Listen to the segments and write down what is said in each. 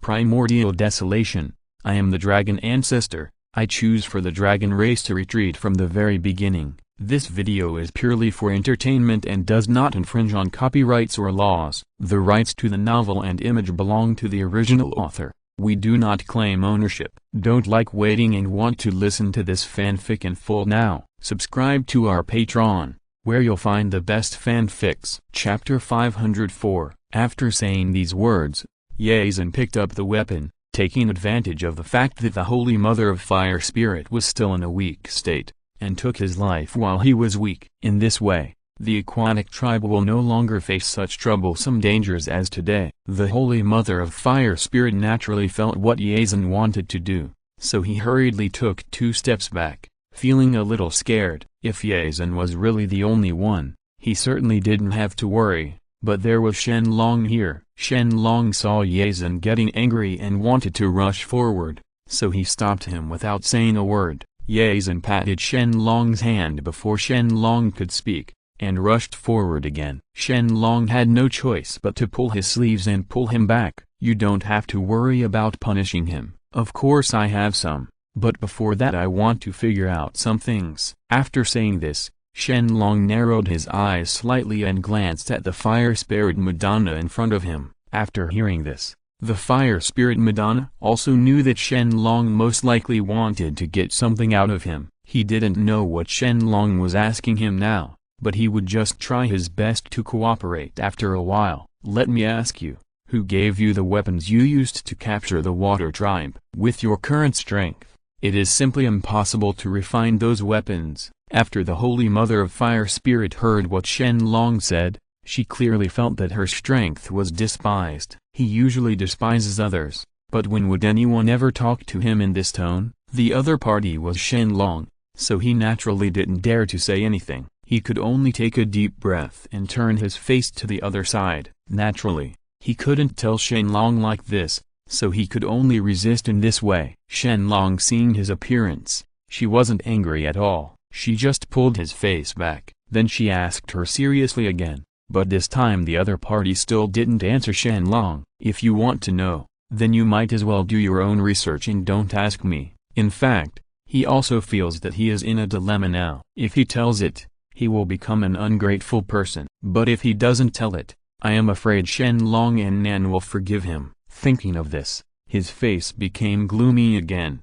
Primordial Desolation. I am the Dragon Ancestor. I choose for the dragon race to retreat from the very beginning. This video is purely for entertainment and does not infringe on copyrights or laws. The rights to the novel and image belong to the original author. We do not claim ownership. Don't like waiting and want to listen to this fanfic in full now? Subscribe to our Patreon, where you'll find the best fanfics. Chapter 504. After saying these words, Ye Zhen picked up the weapon, taking advantage of the fact that the Holy Mother of Fire Spirit was still in a weak state, and took his life while he was weak. In this way, the aquatic tribe will no longer face such troublesome dangers as today. The Holy Mother of Fire Spirit naturally felt what Ye Zhen wanted to do, so he hurriedly took 2 steps back, feeling a little scared. If Ye Zhen was really the only one, he certainly didn't have to worry. But there was Shen Long here. Shen Long saw Ye Zhen getting angry and wanted to rush forward, so he stopped him without saying a word. Ye Zhen patted Shen Long's hand before Shen Long could speak, and rushed forward again. Shen Long had no choice but to pull his sleeves and pull him back. You don't have to worry about punishing him. Of course I have some, but before that I want to figure out some things. After saying this, Shen Long narrowed his eyes slightly and glanced at the Fire Spirit Madonna in front of him. After hearing this, the Fire Spirit Madonna also knew that Shen Long most likely wanted to get something out of him. He didn't know what Shen Long was asking him now, but he would just try his best to cooperate after a while. Let me ask you, who gave you the weapons you used to capture the Water Tribe? With your current strength, it is simply impossible to refine those weapons. After the Holy Mother of Fire Spirit heard what Shen Long said, she clearly felt that her strength was despised. He usually despises others, but when would anyone ever talk to him in this tone? The other party was Shen Long, so he naturally didn't dare to say anything. He could only take a deep breath and turn his face to the other side. Naturally, he couldn't tell Shen Long like this, so he could only resist in this way. Shen Long, seeing his appearance, she wasn't angry at all. She just pulled his face back. Then she asked her seriously again, but this time the other party still didn't answer Shen Long. If you want to know, then you might as well do your own research and don't ask me. In fact, he also feels that he is in a dilemma now. If he tells it, he will become an ungrateful person. But if he doesn't tell it, I am afraid Shen Long and Nan will forgive him. Thinking of this, his face became gloomy again.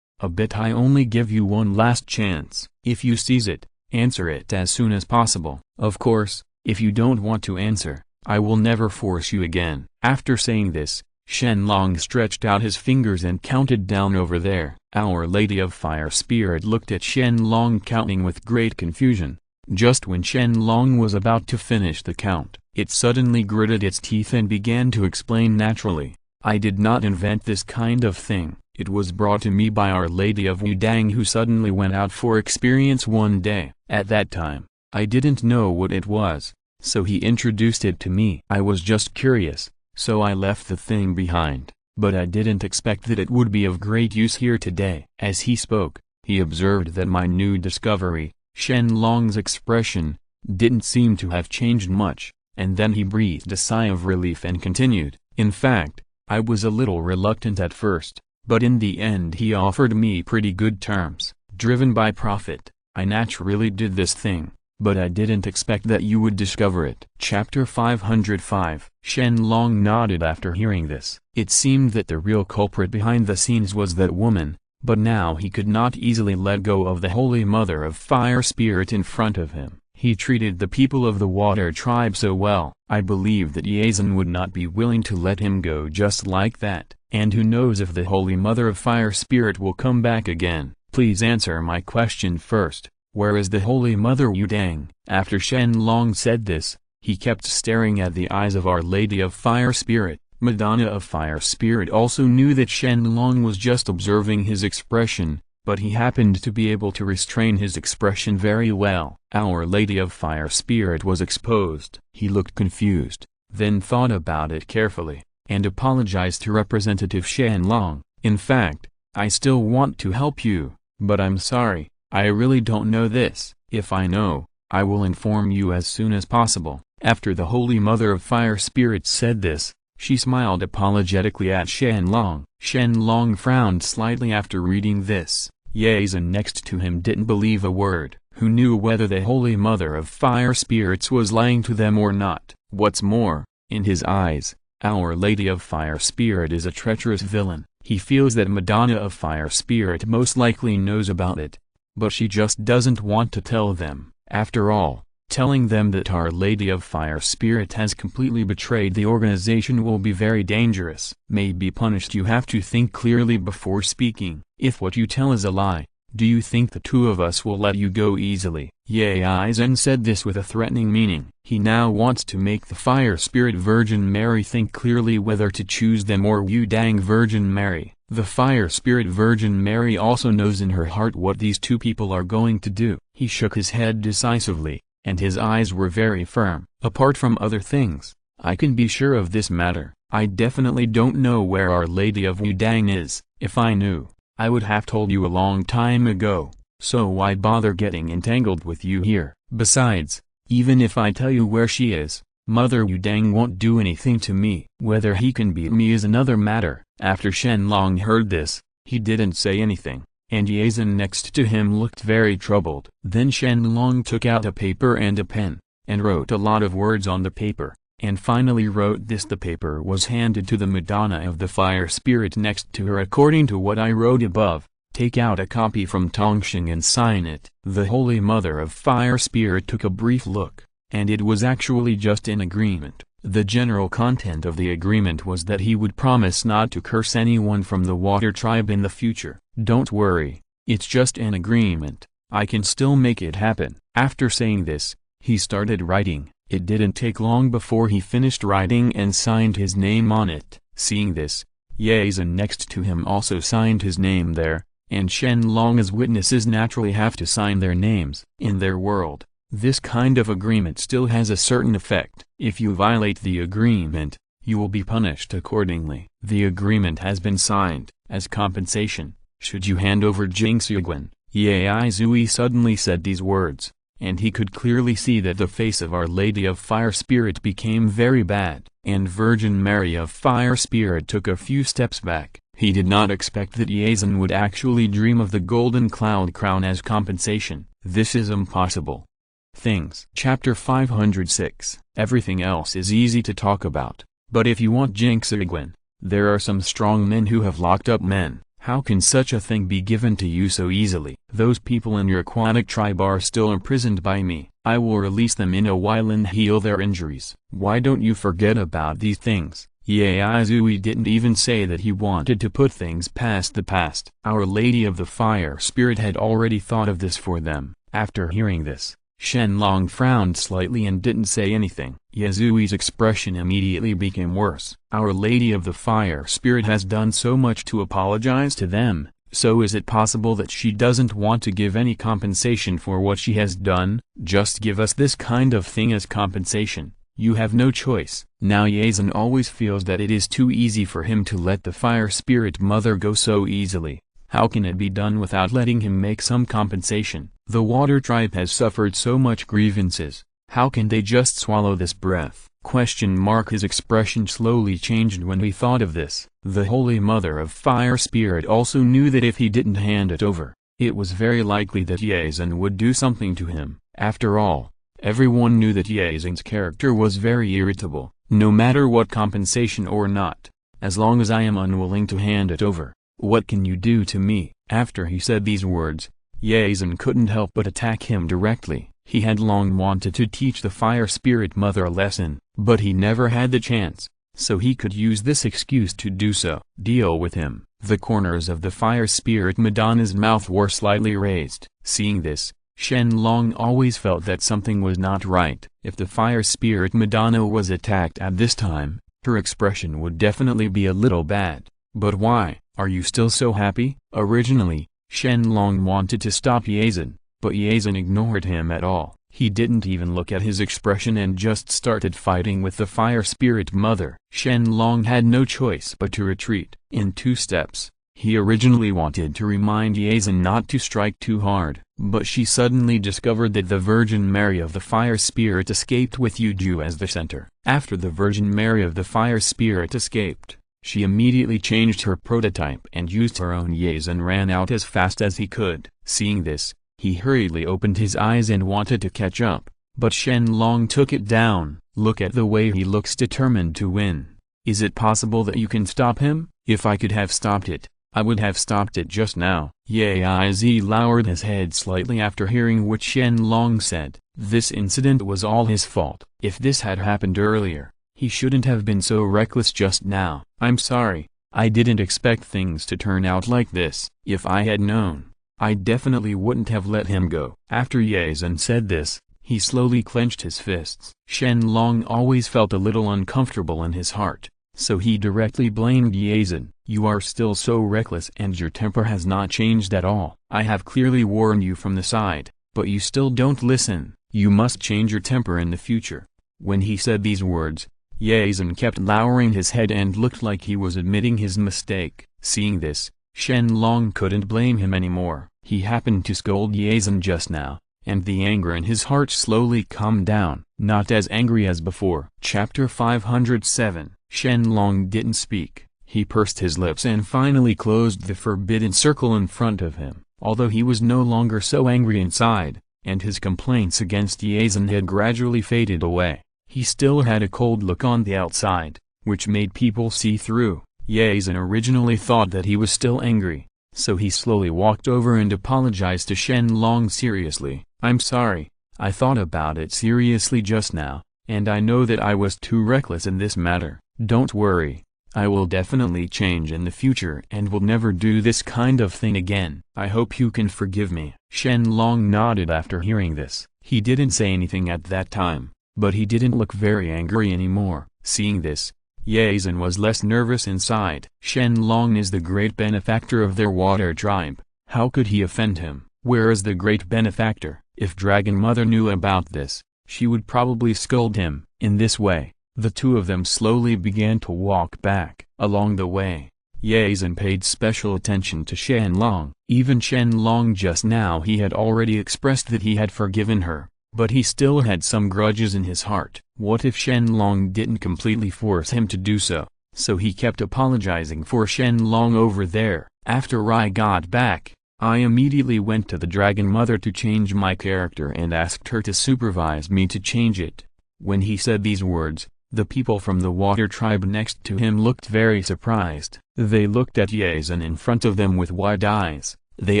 A bit. I only give you one last chance. If you seize it, answer it as soon as possible. Of course, if you don't want to answer, I will never force you again. After saying this, Shen Long stretched out his fingers and counted down over there. Our Lady of Fire Spirit looked at Shen Long counting with great confusion. Just when Shen Long was about to finish the count, it suddenly gritted its teeth and began to explain naturally. I did not invent this kind of thing. It was brought to me by Our Lady of Wudang, who suddenly went out for experience one day. At that time, I didn't know what it was, so he introduced it to me. I was just curious, so I left the thing behind, but I didn't expect that it would be of great use here today. As he spoke, he observed that my new discovery, Shen Long's expression, didn't seem to have changed much, and then he breathed a sigh of relief and continued. In fact, I was a little reluctant at first, but in the end he offered me pretty good terms. Driven by profit, I naturally did this thing, but I didn't expect that you would discover it. Chapter 505. Shen Long nodded after hearing this. It seemed that the real culprit behind the scenes was that woman, but now he could not easily let go of the Holy Mother of Fire Spirit in front of him. He treated the people of the Water Tribe so well. I believe that Ye Zhen would not be willing to let him go just like that. And who knows if the Holy Mother of Fire Spirit will come back again. Please answer my question first. Where is the Holy Mother Wudang? After Shen Long said this, he kept staring at the eyes of Our Lady of Fire Spirit. Madonna of Fire Spirit also knew that Shen Long was just observing his expression, but he happened to be able to restrain his expression very well. Our Lady of Fire Spirit was exposed. He looked confused, then thought about it carefully, and apologized to Representative Shen Long. In fact, I still want to help you, but I'm sorry, I really don't know this. If I know, I will inform you as soon as possible. After the Holy Mother of Fire Spirit said this, She smiled apologetically at Shen Long. Shen Long frowned slightly after reading this. Yazan next to him didn't believe a word. Who knew whether the Holy Mother of Fire Spirits was lying to them or not? What's more, in his eyes, Our Lady of Fire Spirit is a treacherous villain. He feels that Madonna of Fire Spirit most likely knows about it, but she just doesn't want to tell them. After all, telling them that Our Lady of Fire Spirit has completely betrayed the organization will be very dangerous. May be punished. You have to think clearly before speaking. If what you tell is a lie, do you think the two of us will let you go easily? Yazan said this with a threatening meaning. He now wants to make the Fire Spirit Virgin Mary think clearly whether to choose them or Wu Dang Virgin Mary. The Fire Spirit Virgin Mary also knows in her heart what these two people are going to do. He shook his head decisively, and his eyes were very firm. Apart from other things, I can be sure of this matter. I definitely don't know where Our Lady of Wudang is. If I knew, I would have told you a long time ago, so why bother getting entangled with you here? Besides, even if I tell you where she is, Mother Wudang won't do anything to me. Whether he can beat me is another matter. After Shen Long heard this, he didn't say anything, and Yazan next to him looked very troubled. Then Shen Long took out a paper and a pen, and wrote a lot of words on the paper, and finally wrote this. The paper was handed to the Madonna of the Fire Spirit next to her. According to what I wrote above, take out a copy from Tongxing and sign it. The Holy Mother of Fire Spirit took a brief look, and it was actually just an agreement. The general content of the agreement was that he would promise not to curse anyone from the Water Tribe in the future. Don't worry, it's just an agreement. I can still make it happen. After saying this, he started writing. It didn't take long before he finished writing and signed his name on it. Seeing this, Yazan next to him also signed his name there, and Shen Long as witnesses naturally have to sign their names. In their world, this kind of agreement still has a certain effect. If you violate the agreement, you will be punished accordingly. The agreement has been signed. As compensation, should you hand over Jingxuguan? Yaizui suddenly said these words, and he could clearly see that the face of Our Lady of Fire Spirit became very bad, and Virgin Mary of Fire Spirit took a few steps back. He did not expect that Yazan would actually dream of the golden cloud crown as compensation. This is impossible. Things. Chapter 506. Everything else is easy to talk about, but if you want Jingxuguan, there are some strong men who have locked up men. How can such a thing be given to you so easily? Those people in your aquatic tribe are still imprisoned by me. I will release them in a while and heal their injuries. Why don't you forget about these things? Yaizui didn't even say that he wanted to put things past the past. Our Lady of the Fire Spirit had already thought of this for them. After hearing this, Shen Long frowned slightly and didn't say anything. Yazui's expression immediately became worse. Our Lady of the Fire Spirit has done so much to apologize to them, so is it possible that she doesn't want to give any compensation for what she has done? Just give us this kind of thing as compensation. You have no choice. Now Yazan always feels that it is too easy for him to let the Fire Spirit Mother go so easily. How can it be done without letting him make some compensation? The Water Tribe has suffered so much grievances. How can they just swallow this breath? His expression slowly changed when he thought of this. The Holy Mother of Fire Spirit also knew that if he didn't hand it over, it was very likely that Yazan would do something to him. After all, everyone knew that Yazan's character was very irritable. No matter what compensation or not, as long as I am unwilling to hand it over, what can you do to me? After he said these words, Yazan couldn't help but attack him directly. He had long wanted to teach the Fire Spirit Mother a lesson, but he never had the chance, so he could use this excuse to do so. Deal with him. The corners of the Fire Spirit Madonna's mouth were slightly raised. Seeing this, Shen Long always felt that something was not right. If the Fire Spirit Madonna was attacked at this time, her expression would definitely be a little bad. But why? Are you still so happy? Originally, Shen Long wanted to stop Yazan, but Yazan ignored him at all. He didn't even look at his expression and just started fighting with the Fire Spirit Mother. Shen Long had no choice but to retreat. In 2 steps, He originally wanted to remind Yazan not to strike too hard, but she suddenly discovered that the Virgin Mary of the Fire Spirit escaped with Yuju as the center. After the Virgin Mary of the Fire Spirit escaped, she immediately changed her prototype and used her own Yazan ran out as fast as he could. Seeing this, he hurriedly opened his eyes and wanted to catch up, but Shen Long took it down. Look at the way he looks determined to win. Is it possible that you can stop him? If I could have stopped it, I would have stopped it just now. Yiz lowered his head slightly after hearing what Shen Long said. This incident was all his fault. If this had happened earlier, he shouldn't have been so reckless just now. I'm sorry, I didn't expect things to turn out like this. If I had known, I definitely wouldn't have let him go. After Yazan said this, he slowly clenched his fists. Shen Long always felt a little uncomfortable in his heart, so he directly blamed Yazan. You are still so reckless and your temper has not changed at all. I have clearly warned you from the side, but you still don't listen. You must change your temper in the future. When he said these words, Yazan kept lowering his head and looked like he was admitting his mistake. Seeing this, Shen Long couldn't blame him anymore. He happened to scold Yazan just now, and the anger in his heart slowly calmed down. Not as angry as before. Chapter 507. Shen Long didn't speak. He pursed his lips and finally closed the forbidden circle in front of him. Although he was no longer so angry inside, and his complaints against Yazan had gradually faded away, he still had a cold look on the outside, which made people see through. Yazan originally thought that he was still angry, so he slowly walked over and apologized to Shen Long seriously. I'm sorry, I thought about it seriously just now, and I know that I was too reckless in this matter. Don't worry, I will definitely change in the future and will never do this kind of thing again. I hope you can forgive me. Shen Long nodded after hearing this. He didn't say anything at that time, but he didn't look very angry anymore. Seeing this, Yazan was less nervous inside. Shen Long is the great benefactor of their water tribe. How could he offend him? Where is the great benefactor? If Dragon Mother knew about this, she would probably scold him. In this way, the two of them slowly began to walk back. Along the way, Yazan paid special attention to Shen Long. Even Shen Long just now he had already expressed that he had forgiven her, but he still had some grudges in his heart. What if Shen Long didn't completely force him to do so? So he kept apologizing for Shen Long over there. After I got back, I immediately went to the Dragon Mother to change my character and asked her to supervise me to change it. When he said these words, the people from the water tribe next to him looked very surprised. They looked at Yazan in front of them with wide eyes. They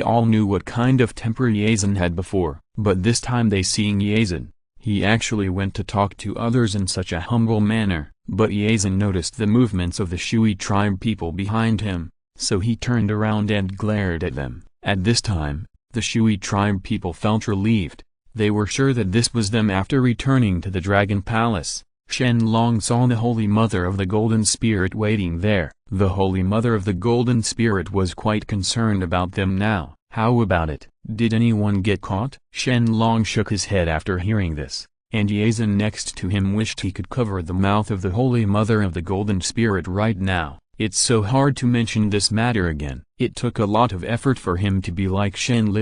all knew what kind of temper Yazan had before, but this time they seeing Yazan, he actually went to talk to others in such a humble manner. But Yazan noticed the movements of the Shui tribe people behind him, so he turned around and glared at them. At this time, the Shui tribe people felt relieved. They were sure that this was them. After returning to the Dragon Palace, Shen Long saw the Holy Mother of the Golden Spirit waiting there. The Holy Mother of the Golden Spirit was quite concerned about them now. How about it? Did anyone get caught? Shen Long shook his head after hearing this, and Yazan next to him wished he could cover the mouth of the Holy Mother of the Golden Spirit right now. It's so hard to mention this matter again. It took a lot of effort for him to be like Shen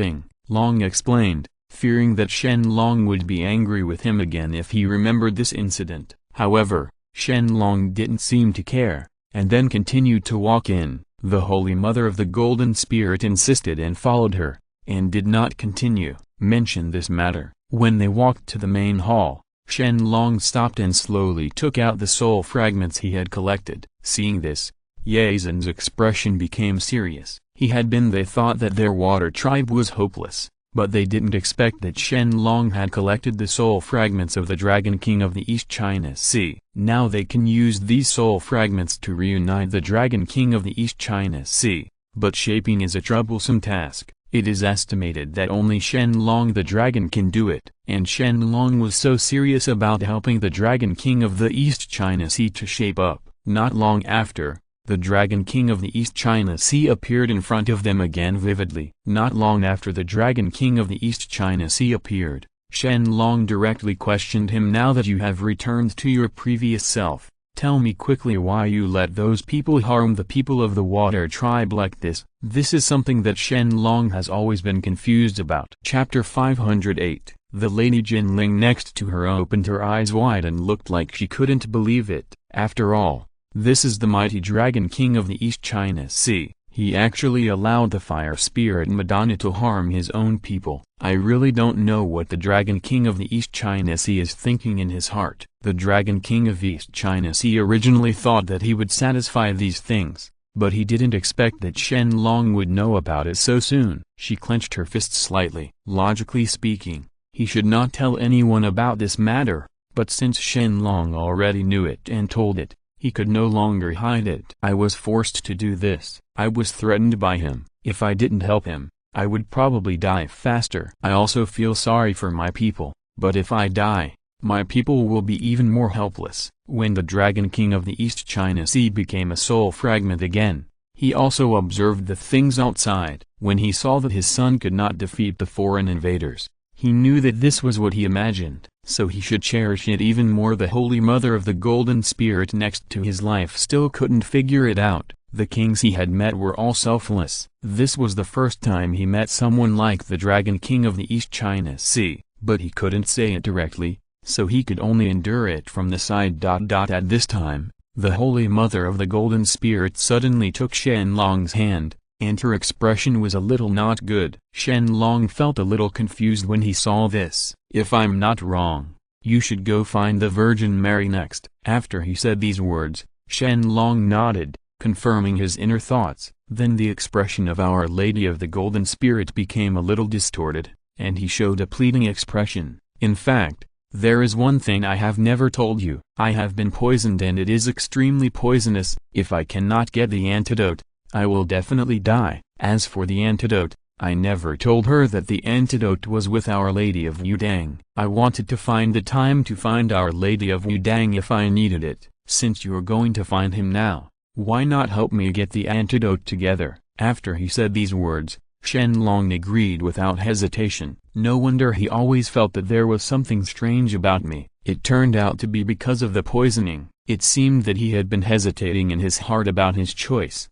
Long explained, fearing that Shen Long would be angry with him again if he remembered this incident. However, Shen Long didn't seem to care, and then continued to walk in. The Holy Mother of the Golden Spirit insisted and followed her, and did not continue mention this matter. When they walked to the main hall, Shen Long stopped and slowly took out the soul fragments he had collected. Seeing this, Yazan's expression became serious. They thought that their water tribe was hopeless, but they didn't expect that Shen Long had collected the soul fragments of the Dragon King of the East China Sea. Now they can use these soul fragments to reunite the Dragon King of the East China Sea, but shaping is a troublesome task. It is estimated that only Shen Long the dragon can do it, and Shen Long was so serious about helping the Dragon King of the East China Sea to shape up. Not long after, the Dragon King of the East China Sea appeared in front of them again vividly. Not long after the Dragon King of the East China Sea appeared, Shen Long directly questioned him. Now that you have returned to your previous self, Tell me quickly why you let those people harm the people of the water tribe like this. This is something that Shen Long has always been confused about. Chapter 508. The Lady Jinling next to her opened her eyes wide and looked like she couldn't believe it. After all, this is the mighty Dragon King of the East China Sea. He actually allowed the fire spirit Madonna to harm his own people. I really don't know what the Dragon King of the East China Sea is thinking in his heart. The Dragon King of East China Sea originally thought that he would satisfy these things, but he didn't expect that Shen Long would know about it so soon. She clenched her fists slightly. Logically speaking, he should not tell anyone about this matter, but since Shen Long already knew it and told it, he could no longer hide it. I was forced to do this. I was threatened by him. If I didn't help him, I would probably die faster. I also feel sorry for my people, but if I die, my people will be even more helpless. When the Dragon King of the East China Sea became a soul fragment again, he also observed the things outside. When he saw that his son could not defeat the foreign invaders, he knew that this was what he imagined, so he should cherish it even more. The Holy Mother of the Golden Spirit next to his life still couldn't figure it out. The kings he had met were all selfless. This was the first time he met someone like the Dragon King of the East China Sea, but he couldn't say it directly, so he could only endure it from the side. At this time, the Holy Mother of the Golden Spirit suddenly took Shen Long's hand, and her expression was a little not good. Shen Long felt a little confused when he saw this. If I'm not wrong, you should go find the Virgin Mary next. After he said these words, Shen Long nodded, confirming his inner thoughts. Then the expression of Our Lady of the Golden Spirit became a little distorted, and he showed a pleading expression. In fact, there is one thing I have never told you. I have been poisoned and it is extremely poisonous. If I cannot get the antidote, I will definitely die. As for the antidote, I never told her that the antidote was with Our Lady of Wudang. I wanted to find the time to find Our Lady of Wudang if I needed it. Since you're going to find him now, why not help me get the antidote together? After he said these words, Shen Long agreed without hesitation. No wonder he always felt that there was something strange about me. It turned out to be because of the poisoning. It seemed that he had been hesitating in his heart about his choice.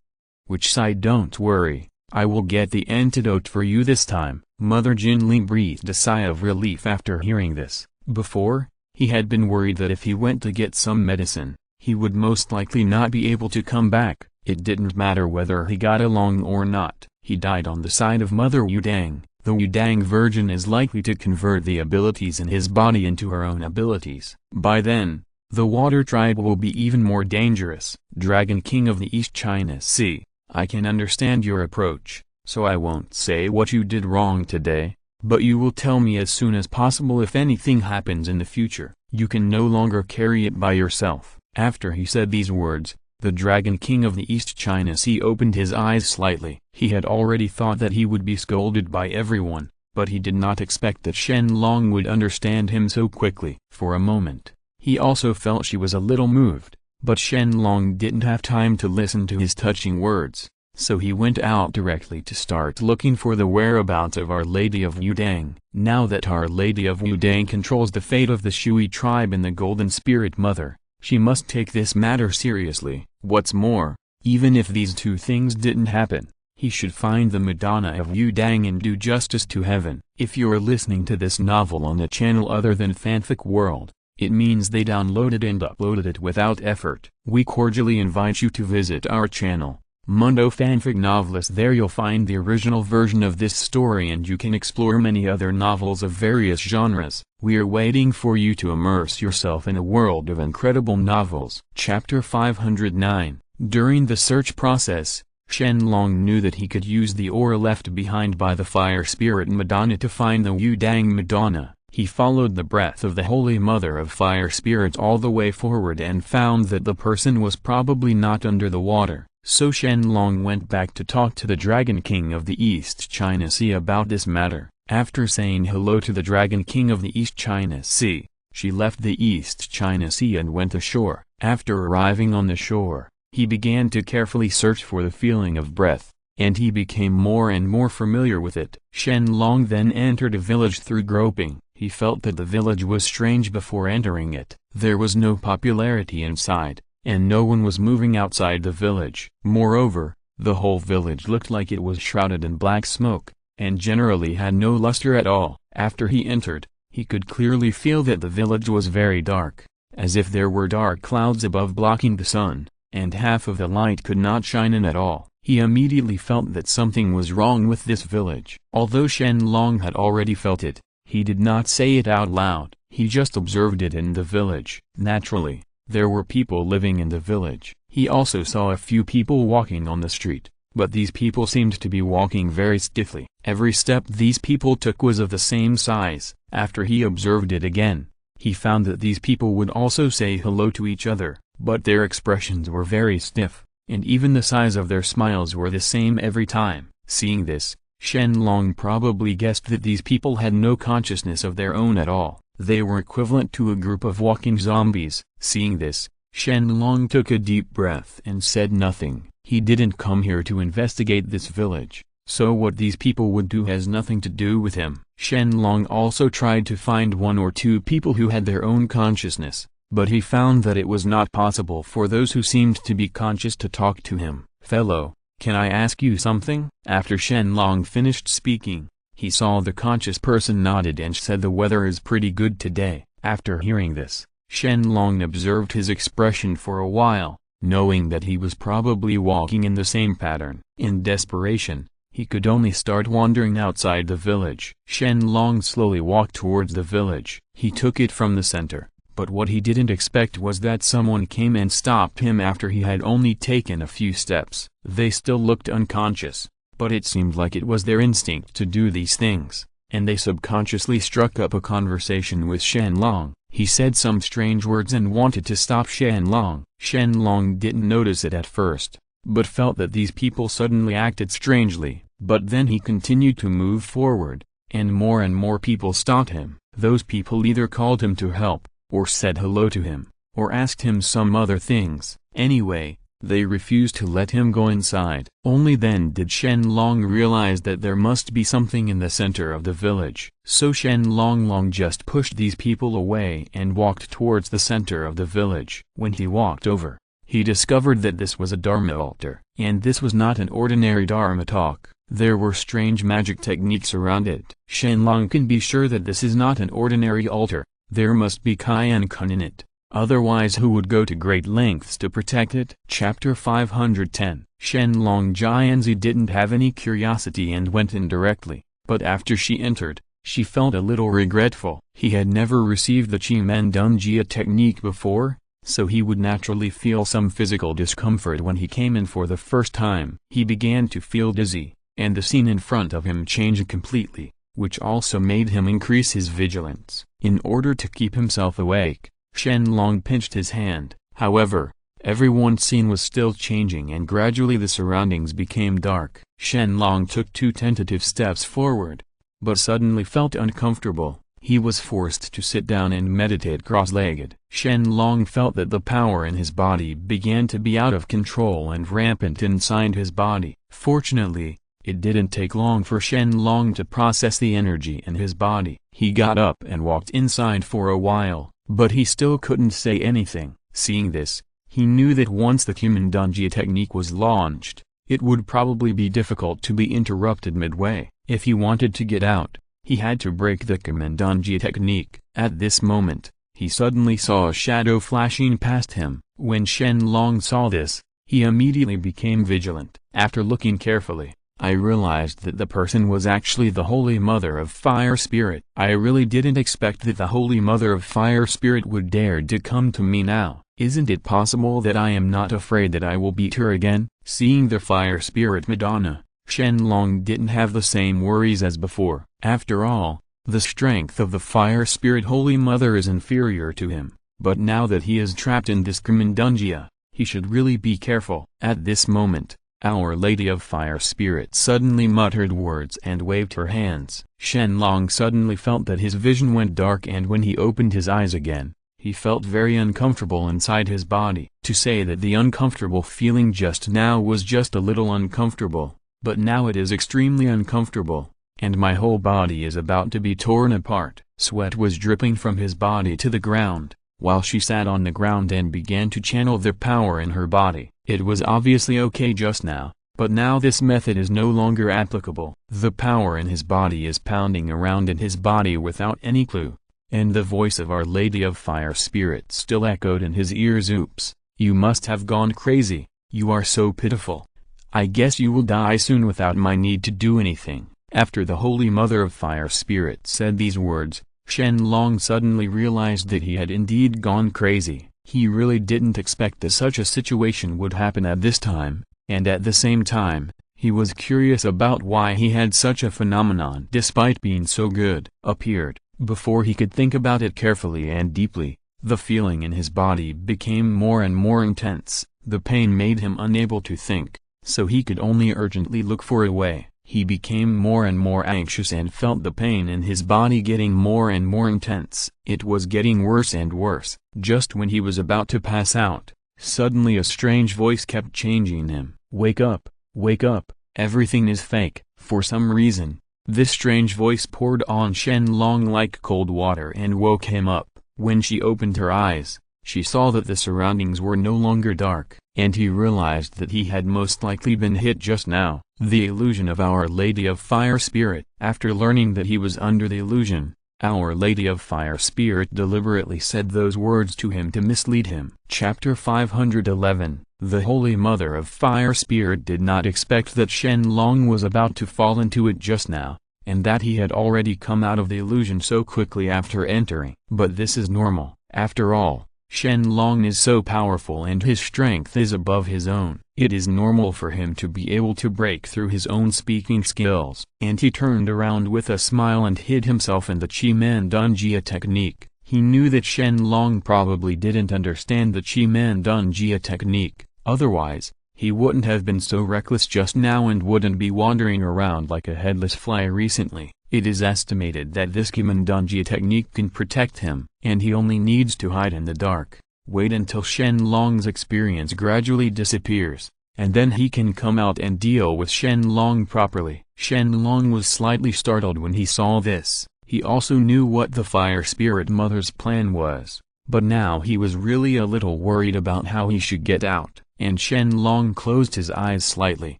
Which side? Don't worry, I will get the antidote for you this time. Mother Jinling breathed a sigh of relief after hearing this. Before, he had been worried that if he went to get some medicine, he would most likely not be able to come back. It didn't matter whether he got along or not. He died on the side of Mother Wudang. The Wudang Virgin is likely to convert the abilities in his body into her own abilities. By then, the water tribe will be even more dangerous. Dragon King of the East China Sea, I can understand your approach, so I won't say what you did wrong today, but you will tell me as soon as possible if anything happens in the future. You can no longer carry it by yourself. After he said these words, the Dragon King of the East China Sea opened his eyes slightly. He had already thought that he would be scolded by everyone, but he did not expect that Shen Long would understand him so quickly. For a moment, he also felt she was a little moved, but Shen Long didn't have time to listen to his touching words, so he went out directly to start looking for the whereabouts of Our Lady of Wudang. Now that Our Lady of Wudang controls the fate of the Shui tribe and the Golden Spirit Mother, she must take this matter seriously. What's more, even if these two things didn't happen, he should find the Madonna of Wudang and do justice to heaven. If you're listening to this novel on a channel other than Fanfic World, it means they downloaded and uploaded it without effort. We cordially invite you to visit our channel, Mundo Fanfic Novelist. There you'll find the original version of this story and you can explore many other novels of various genres. We are waiting for you to immerse yourself in a world of incredible novels. Chapter 509. During the search process, Shen Long knew that he could use the aura left behind by the fire spirit Madonna to find the Wudang Madonna. He followed the breath of the Holy Mother of Fire Spirits all the way forward and found that the person was probably not under the water. So Shen Long went back to talk to the Dragon King of the East China Sea about this matter. After saying hello to the Dragon King of the East China Sea, she left the East China Sea and went ashore. After arriving on the shore, he began to carefully search for the feeling of breath, and he became more and more familiar with it. Shen Long then entered a village through groping. He felt that the village was strange before entering it. There was no popularity inside, and no one was moving outside the village. Moreover, the whole village looked like it was shrouded in black smoke, and generally had no luster at all. After he entered, he could clearly feel that the village was very dark, as if there were dark clouds above blocking the sun, and half of the light could not shine in at all. He immediately felt that something was wrong with this village. Although Shen Long had already felt it, he did not say it out loud. He just observed it in the village. Naturally, there were people living in the village. He also saw a few people walking on the street, but these people seemed to be walking very stiffly. Every step these people took was of the same size. After he observed it again, he found that these people would also say hello to each other, but their expressions were very stiff, and even the size of their smiles were the same every time. Seeing this, Shen Long probably guessed that these people had no consciousness of their own at all. They were equivalent to a group of walking zombies. Seeing this, Shen Long took a deep breath and said nothing. He didn't come here to investigate this village, so what these people would do has nothing to do with him. Shen Long also tried to find one or two people who had their own consciousness, but he found that it was not possible for those who seemed to be conscious to talk to him. "Fellow, can I ask you something?" After Shen Long finished speaking, he saw the conscious person nodded and said, "The weather is pretty good today." After hearing this, Shen Long observed his expression for a while, knowing that he was probably walking in the same pattern. In desperation, he could only start wandering outside the village. Shen Long slowly walked towards the village. He took it from the center, but what he didn't expect was that someone came and stopped him after he had only taken a few steps. They still looked unconscious, but it seemed like it was their instinct to do these things, and they subconsciously struck up a conversation with Shen Long. He said some strange words and wanted to stop Shen Long. Shen Long didn't notice it at first, but felt that these people suddenly acted strangely. But then he continued to move forward, and more people stopped him. Those people either called him to help, or said hello to him, or asked him some other things. Anyway, they refused to let him go inside. Only then did Shen Long realize that there must be something in the center of the village. So Shen Long just pushed these people away and walked towards the center of the village. When he walked over, he discovered that this was a Dharma altar. And this was not an ordinary Dharma talk. There were strange magic techniques around it. Shen Long can be sure that this is not an ordinary altar. There must be cunning in it. Otherwise who would go to great lengths to protect it? Chapter 510. Shen Long Jianzi didn't have any curiosity and went in directly, but after she entered, she felt a little regretful. He had never received the Qimendunjia technique before, so he would naturally feel some physical discomfort when he came in for the first time. He began to feel dizzy, and the scene in front of him changed completely, which also made him increase his vigilance. In order to keep himself awake, Shen Long pinched his hand. However, everyone's scene was still changing and gradually the surroundings became dark. Shen Long took 2 tentative steps forward, but suddenly felt uncomfortable. He was forced to sit down and meditate cross-legged. Shen Long felt that the power in his body began to be out of control and rampant inside his body. Fortunately, it didn't take long for Shen Long to process the energy in his body. He got up and walked inside for a while, but he still couldn't say anything. Seeing this, he knew that once the Qimendunjia technique was launched, it would probably be difficult to be interrupted midway. If he wanted to get out, he had to break the Qimendunjia technique. At this moment, he suddenly saw a shadow flashing past him. When Shen Long saw this, he immediately became vigilant. After looking carefully, I realized that the person was actually the Holy Mother of Fire Spirit. I really didn't expect that the Holy Mother of Fire Spirit would dare to come to me now. Isn't it possible that I am not afraid that I will beat her again? Seeing the Fire Spirit Madonna, Shen Long didn't have the same worries as before. After all, the strength of the Fire Spirit Holy Mother is inferior to him. But now that he is trapped in this Qimendunjia, he should really be careful. At this moment, Our Lady of Fire Spirit suddenly muttered words and waved her hands. Shen Long suddenly felt that his vision went dark, and when he opened his eyes again, he felt very uncomfortable inside his body. To say that the uncomfortable feeling just now was just a little uncomfortable, but now it is extremely uncomfortable. and my whole body is about to be torn apart." Sweat was dripping from his body to the ground, while she sat on the ground and began to channel the power in her body. It was obviously okay just now, but now this method is no longer applicable. The power in his body is pounding around in his body without any clue, and the voice of Our Lady of Fire Spirit still echoed in his ears. "Oops, you must have gone crazy, you are so pitiful. I guess you will die soon without my need to do anything." After the Holy Mother of Fire Spirit said these words, Shen Long suddenly realized that he had indeed gone crazy. He really didn't expect that such a situation would happen at this time, and at the same time, he was curious about why he had such a phenomenon despite being so good. Appeared. Before he could think about it carefully and deeply, the feeling in his body became more and more intense. The pain made him unable to think, so he could only urgently look for a way. He became more and more anxious and felt the pain in his body getting more and more intense. It was getting worse and worse. Just when he was about to pass out, suddenly a strange voice kept changing him. Wake up, everything is fake." For some reason, this strange voice poured on Shen Long like cold water and woke him up. When she opened her eyes, she saw that the surroundings were no longer dark, and he realized that he had most likely been hit just now. The illusion of Our Lady of Fire Spirit. After learning that he was under the illusion, Our Lady of Fire Spirit deliberately said those words to him to mislead him. Chapter 511. The Holy Mother of Fire Spirit did not expect that Shen Long was about to fall into it just now, and that he had already come out of the illusion so quickly after entering. But this is normal. After all, Shen Long is so powerful and his strength is above his own. It is normal for him to be able to break through his own speaking skills. And he turned around with a smile and hid himself in the Qi Man Dun Jia technique. He knew that Shen Long probably didn't understand the Qi Man Dun Jia technique, otherwise, he wouldn't have been so reckless just now and wouldn't be wandering around like a headless fly recently. It is estimated that this Qi Man Dun Jia technique can protect him, and he only needs to hide in the dark, wait until Shen Long's experience gradually disappears, and then he can come out and deal with Shen Long properly. Shen Long was slightly startled when he saw this. He also knew what the Fire Spirit Mother's plan was, but now he was really a little worried about how he should get out, and Shen Long closed his eyes slightly.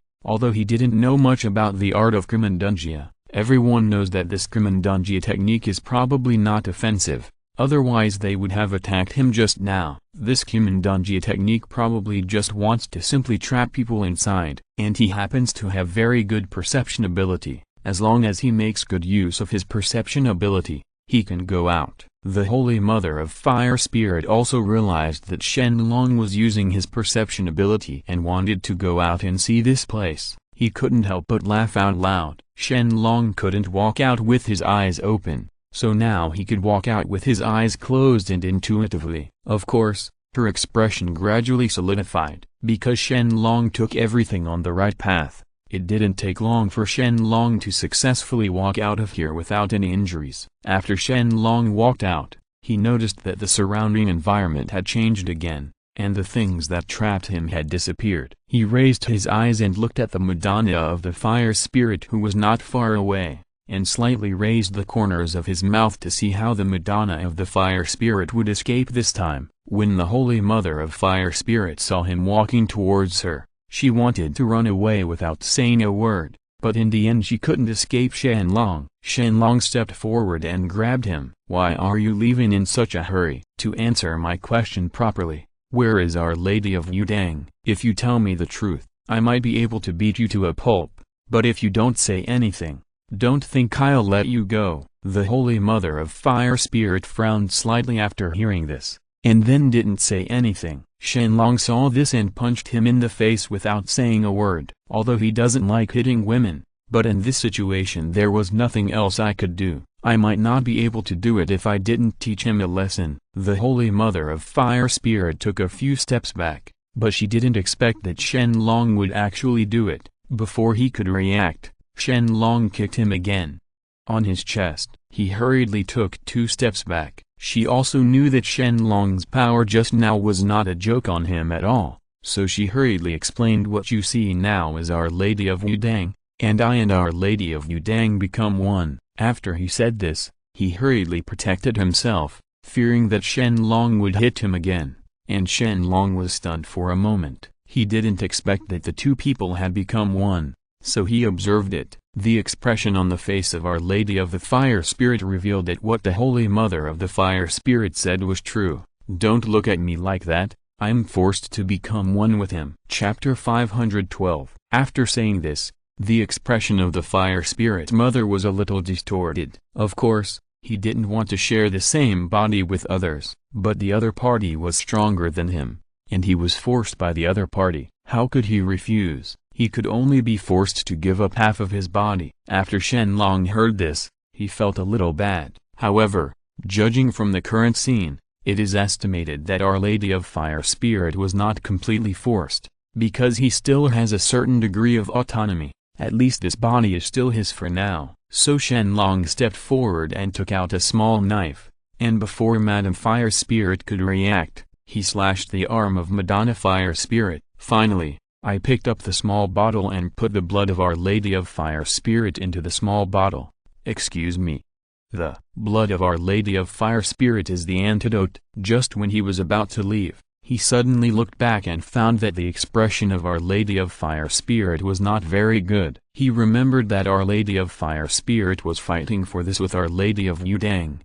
Although he didn't know much about the art of Qi Man Dun Jia, everyone knows that this Qi Man Dun Jia technique is probably not offensive, otherwise they would have attacked him just now. This Qi Man Dun Jia technique probably just wants to simply trap people inside, and he happens to have very good perception ability. As long as he makes good use of his perception ability, he can go out. The Holy Mother of Fire Spirit also realized that Shen Long was using his perception ability and wanted to go out and see this place. He couldn't help but laugh out loud. Shen Long couldn't walk out with his eyes open, so now he could walk out with his eyes closed and intuitively. Of course, her expression gradually solidified, because Shen Long took everything on the right path. It didn't take long for Shen Long to successfully walk out of here without any injuries. After Shen Long walked out, he noticed that the surrounding environment had changed again, and the things that trapped him had disappeared. He raised his eyes and looked at the Madonna of the Fire Spirit who was not far away, and slightly raised the corners of his mouth to see how the Madonna of the Fire Spirit would escape this time. When the Holy Mother of Fire Spirit saw him walking towards her, she wanted to run away without saying a word, but in the end she couldn't escape Shen Long. Shen Long stepped forward and grabbed him. "Why are you leaving in such a hurry?" "To answer my question properly, where is Our Lady of Yudang? If you tell me the truth, I might be able to beat you to a pulp, but if you don't say anything, don't think I'll let you go." The Holy Mother of Fire Spirit frowned slightly after hearing this, and then didn't say anything. Shen Long saw this and punched him in the face without saying a word. Although he doesn't like hitting women, but in this situation there was nothing else I could do. I might not be able to do it if I didn't teach him a lesson. The Holy Mother of Fire Spirit took a few steps back, but she didn't expect that Shen Long would actually do it. Before he could react, Shen Long kicked him again on his chest. He hurriedly took 2 steps back. She also knew that Shen Long's power just now was not a joke on him at all, so she hurriedly explained, "What you see now is Our Lady of Yudang, and I and Our Lady of Yudang become one." After he said this, he hurriedly protected himself, fearing that Shen Long would hit him again, and Shen Long was stunned for a moment. He didn't expect that the two people had become one, so he observed it. The expression on the face of Our Lady of the Fire Spirit revealed that what the Holy Mother of the Fire Spirit said was true. "Don't look at me like that, I'm forced to become one with him." Chapter 512. After saying this, the expression of the Fire Spirit Mother was a little distorted. Of course, he didn't want to share the same body with others, but the other party was stronger than him, and he was forced by the other party. How could he refuse? He could only be forced to give up half of his body. After Shen Long heard this, he felt a little bad. However, judging from the current scene, it is estimated that Our Lady of Fire Spirit was not completely forced, because he still has a certain degree of autonomy. At least this body is still his for now. So Shen Long stepped forward and took out a small knife, and before Madame Fire Spirit could react, he slashed the arm of Madonna Fire Spirit. Finally, I picked up the small bottle and put the blood of Our Lady of Fire Spirit into the small bottle. Excuse me. The blood of Our Lady of Fire Spirit is the antidote. Just when he was about to leave, he suddenly looked back and found that the expression of Our Lady of Fire Spirit was not very good. He remembered that Our Lady of Fire Spirit was fighting for this with Our Lady of Yudang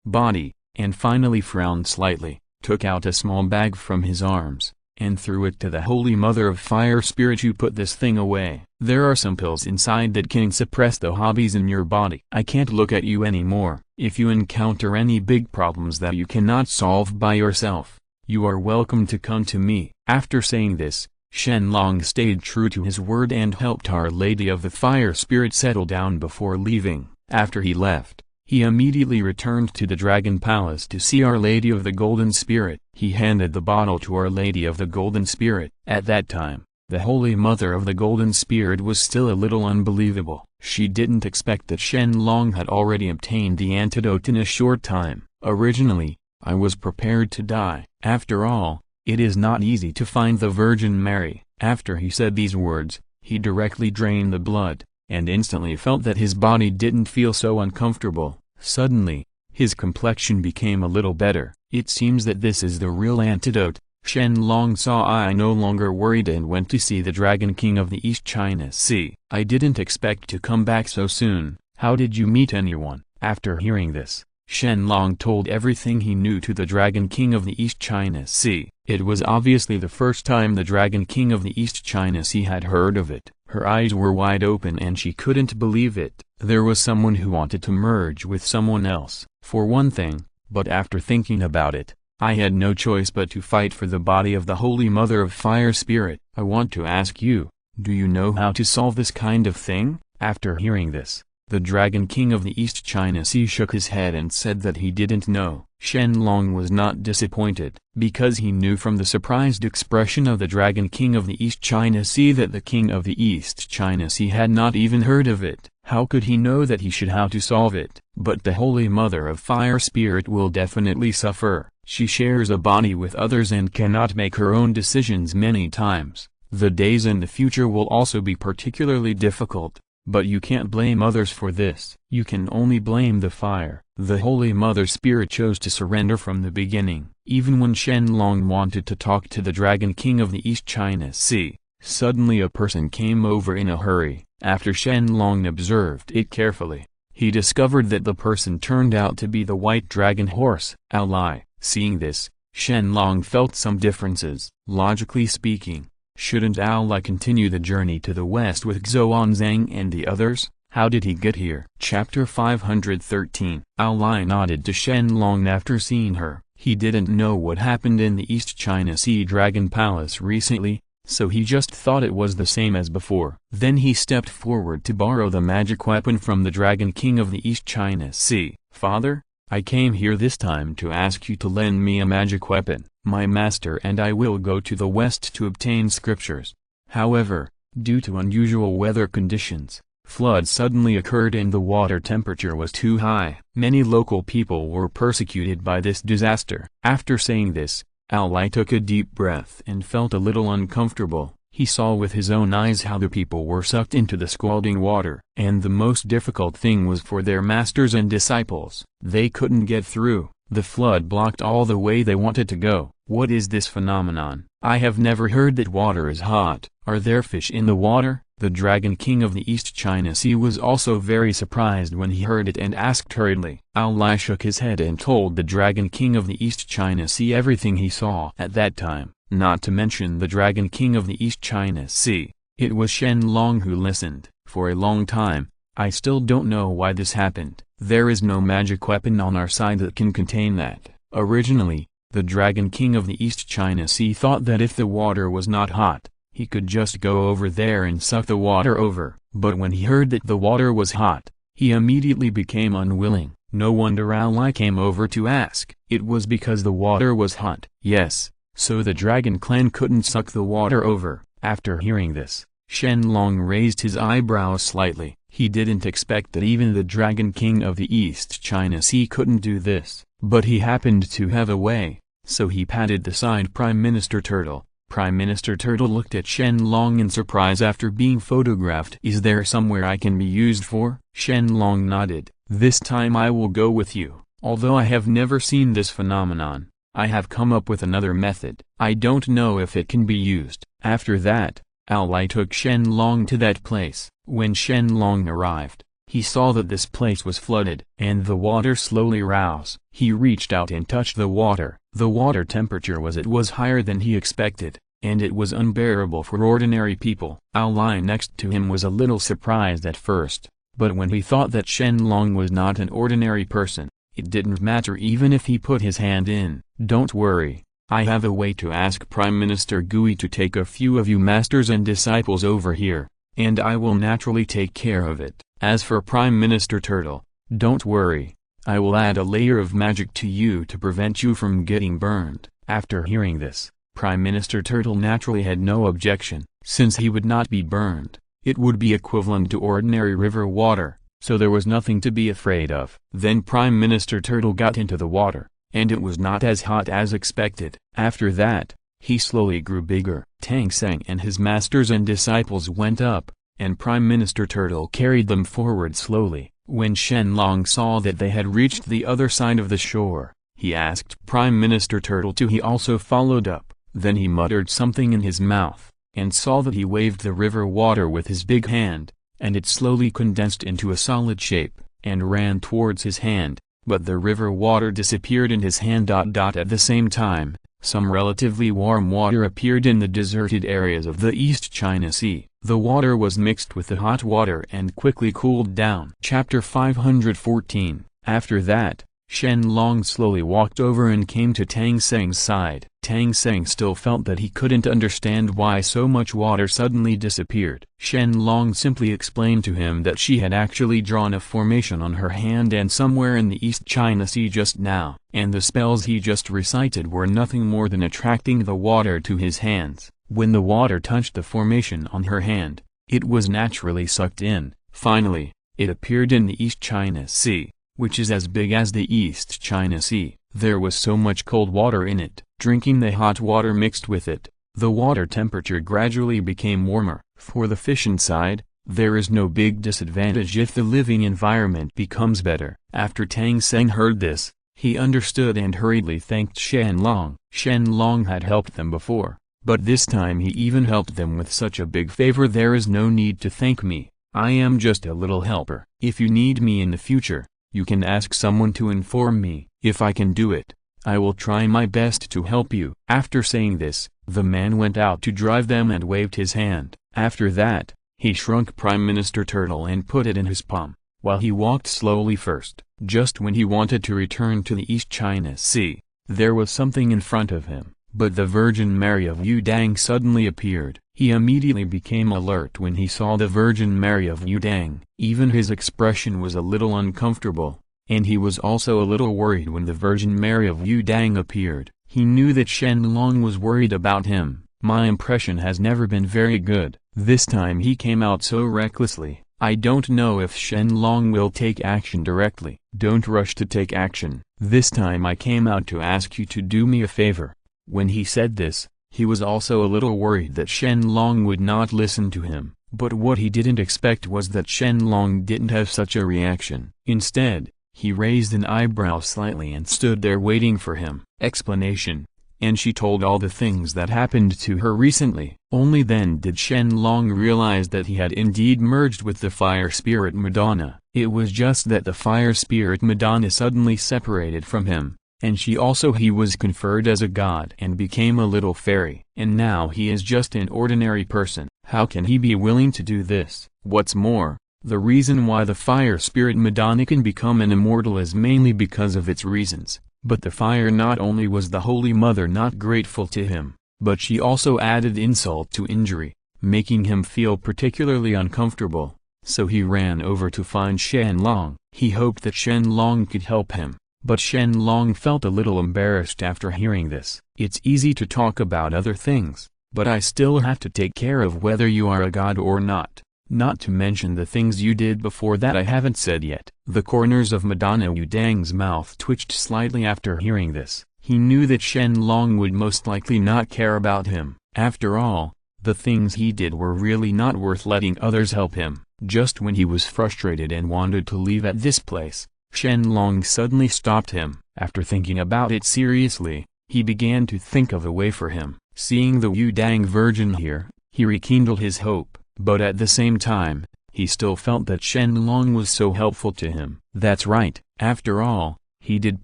body, and finally frowned slightly, took out a small bag from his arms, and threw it to the Holy Mother of Fire Spirit. "You put this thing away. There are some pills inside that can suppress the hobbies in your body. I can't look at you anymore. If you encounter any big problems that you cannot solve by yourself, you are welcome to come to me." After saying this, Shen Long stayed true to his word and helped Our Lady of the Fire Spirit settle down before leaving. After he left, he immediately returned to the Dragon Palace to see Our Lady of the Golden Spirit. He handed the bottle to Our Lady of the Golden Spirit. At that time, the Holy Mother of the Golden Spirit was still a little unbelievable. She didn't expect that Shen Long had already obtained the antidote in a short time. "Originally, I was prepared to die. After all, it is not easy to find the Virgin Mary." After he said these words, he directly drained the blood, and instantly felt that his body didn't feel so uncomfortable. Suddenly, his complexion became a little better. It seems that this is the real antidote. Shen Long saw I no longer worried and went to see the Dragon King of the East China Sea. "I didn't expect to come back so soon. How did you meet anyone?" After hearing this, Shen Long told everything he knew to the Dragon King of the East China Sea. It was obviously the first time the Dragon King of the East China Sea had heard of it. Her eyes were wide open and she couldn't believe it. There was someone who wanted to merge with someone else, for one thing, but after thinking about it, I had no choice but to fight for the body of the Holy Mother of Fire Spirit. "I want to ask you, do you know how to solve this kind of thing?" After hearing this, the Dragon King of the East China Sea shook his head and said that he didn't know. Shen Long was not disappointed, because he knew from the surprised expression of the Dragon King of the East China Sea that the King of the East China Sea had not even heard of it. How could he know that he should how to solve it? But the Holy Mother of Fire Spirit will definitely suffer. She shares a body with others and cannot make her own decisions many times. The days in the future will also be particularly difficult. But you can't blame others for this. You can only blame the fire. The Holy Mother Spirit chose to surrender from the beginning. Even when Shen Long wanted to talk to the Dragon King of the East China Sea, suddenly a person came over in a hurry. After Shen Long observed it carefully, he discovered that the person turned out to be the white dragon horse, Ally. Seeing this, Shen Long felt some differences. Logically speaking, shouldn't Ally continue the journey to the west with Xuanzang and the others? How did he get here? Chapter 513. Ally nodded to Shen Long after seeing her. He didn't know what happened in the East China Sea Dragon Palace recently, so he just thought it was the same as before. Then he stepped forward to borrow the magic weapon from the Dragon King of the East China Sea. "Father, I came here this time to ask you to lend me a magic weapon. My master and I will go to the west to obtain scriptures. However, due to unusual weather conditions, flood suddenly occurred and the water temperature was too high. Many local people were persecuted by this disaster." After saying this, Ally took a deep breath and felt a little uncomfortable. He saw with his own eyes how the people were sucked into the scalding water. And the most difficult thing was for their masters and disciples. They couldn't get through. The flood blocked all the way they wanted to go. What is this phenomenon? I have never heard that water is hot. Are there fish in the water? The Dragon King of the East China Sea was also very surprised when he heard it and asked hurriedly. Lai shook his head and told the Dragon King of the East China Sea everything he saw at that time, not to mention the Dragon King of the East China Sea. It was Shen Long who listened. For a long time, I still don't know why this happened. There is no magic weapon on our side that can contain that. Originally, the Dragon King of the East China Sea thought that if the water was not hot, he could just go over there and suck the water over. But when he heard that the water was hot, he immediately became unwilling. No wonder Lai came over to ask. It was because the water was hot. Yes, so the Dragon Clan couldn't suck the water over. After hearing this, Shen Long raised his eyebrows slightly. He didn't expect that even the Dragon King of the East China Sea couldn't do this. But he happened to have a way, so he patted the side Prime Minister Turtle. Prime Minister Turtle looked at Shen Long in surprise after being photographed. Is there somewhere I can be used for? Shen Long nodded. This time I will go with you. Although I have never seen this phenomenon, I have come up with another method. I don't know if it can be used. After that, Lai took Shen Long to that place. When Shen Long arrived, he saw that this place was flooded, and the water slowly rose. He reached out and touched the water. The water temperature was higher than he expected, and it was unbearable for ordinary people. Lai next to him was a little surprised at first, but when he thought that Shen Long was not an ordinary person, it didn't matter even if he put his hand in. Don't worry, I have a way to ask Prime Minister Gui to take a few of you masters and disciples over here, and I will naturally take care of it. As for Prime Minister Turtle, don't worry, I will add a layer of magic to you to prevent you from getting burned. After hearing this, Prime Minister Turtle naturally had no objection, since he would not be burned. It would be equivalent to ordinary river water, so there was nothing to be afraid of. Then Prime Minister Turtle got into the water, and it was not as hot as expected. After that, he slowly grew bigger. Tang Seng and his masters and disciples went up, and Prime Minister Turtle carried them forward slowly. When Shen Long saw that they had reached the other side of the shore, he asked Prime Minister Turtle to he also followed up. Then he muttered something in his mouth, and saw that he waved the river water with his big hand, and it slowly condensed into a solid shape, and ran towards his hand, but the river water disappeared in his hand. At the same time, some relatively warm water appeared in the deserted areas of the East China Sea. The water was mixed with the hot water and quickly cooled down. Chapter 514. After that, Shen Long slowly walked over and came to Tang Seng's side. Tang Seng still felt that he couldn't understand why so much water suddenly disappeared. Shen Long simply explained to him that she had actually drawn a formation on her hand and somewhere in the East China Sea just now, and the spells he just recited were nothing more than attracting the water to his hands. When the water touched the formation on her hand, it was naturally sucked in. Finally, it appeared in the East China Sea, which is as big as the East China Sea. There was so much cold water in it. Drinking the hot water mixed with it, the water temperature gradually became warmer. For the fish inside, there is no big disadvantage if the living environment becomes better. After Tang Seng heard this, he understood and hurriedly thanked Shen Long. Shen Long had helped them before, but this time he even helped them with such a big favor. There is no need to thank me, I am just a little helper. If you need me in the future, you can ask someone to inform me. If I can do it, I will try my best to help you. After saying this, the man went out to drive them and waved his hand. After that, he shrunk Prime Minister Turtle and put it in his palm, while he walked slowly first. Just when he wanted to return to the East China Sea, there was something in front of him, but the Virgin Mary of Yudang suddenly appeared. He immediately became alert when he saw the Virgin Mary of Yudang. Even his expression was a little uncomfortable, and he was also a little worried when the Virgin Mary of Yudang appeared. He knew that Shen Long was worried about him. My impression has never been very good. This time he came out so recklessly. I don't know if Shen Long will take action directly. Don't rush to take action. This time I came out to ask you to do me a favor. When he said this, He was also a little worried that Shen Long would not listen to him, but what he didn't expect was that Shen Long didn't have such a reaction. Instead, he raised an eyebrow slightly and stood there waiting for him. Explanation. And she told all the things that happened to her recently. Only then did Shen Long realize that he had indeed merged with the fire spirit Madonna. It was just that the fire spirit Madonna suddenly separated from him, and he was conferred as a god and became a little fairy. And now he is just an ordinary person. How can he be willing to do this? What's more, the reason why the fire spirit Madonna can become an immortal is mainly because of its reasons. But the fire not only was the Holy Mother not grateful to him, but she also added insult to injury, making him feel particularly uncomfortable. So he ran over to find Shen Long. He hoped that Shen Long could help him, but Shen Long felt a little embarrassed after hearing this. It's easy to talk about other things, but I still have to take care of whether you are a god or not. Not to mention the things you did before that I haven't said yet. The corners of Madonna Yu Dang's mouth twitched slightly after hearing this. He knew that Shen Long would most likely not care about him. After all, the things he did were really not worth letting others help him. Just when he was frustrated and wanted to leave at this place, Shen Long suddenly stopped him. After thinking about it seriously, he began to think of a way for him. Seeing the Yu Dang Virgin here, he rekindled his hope. But at the same time, he still felt that Shen Long was so helpful to him. That's right, after all, he did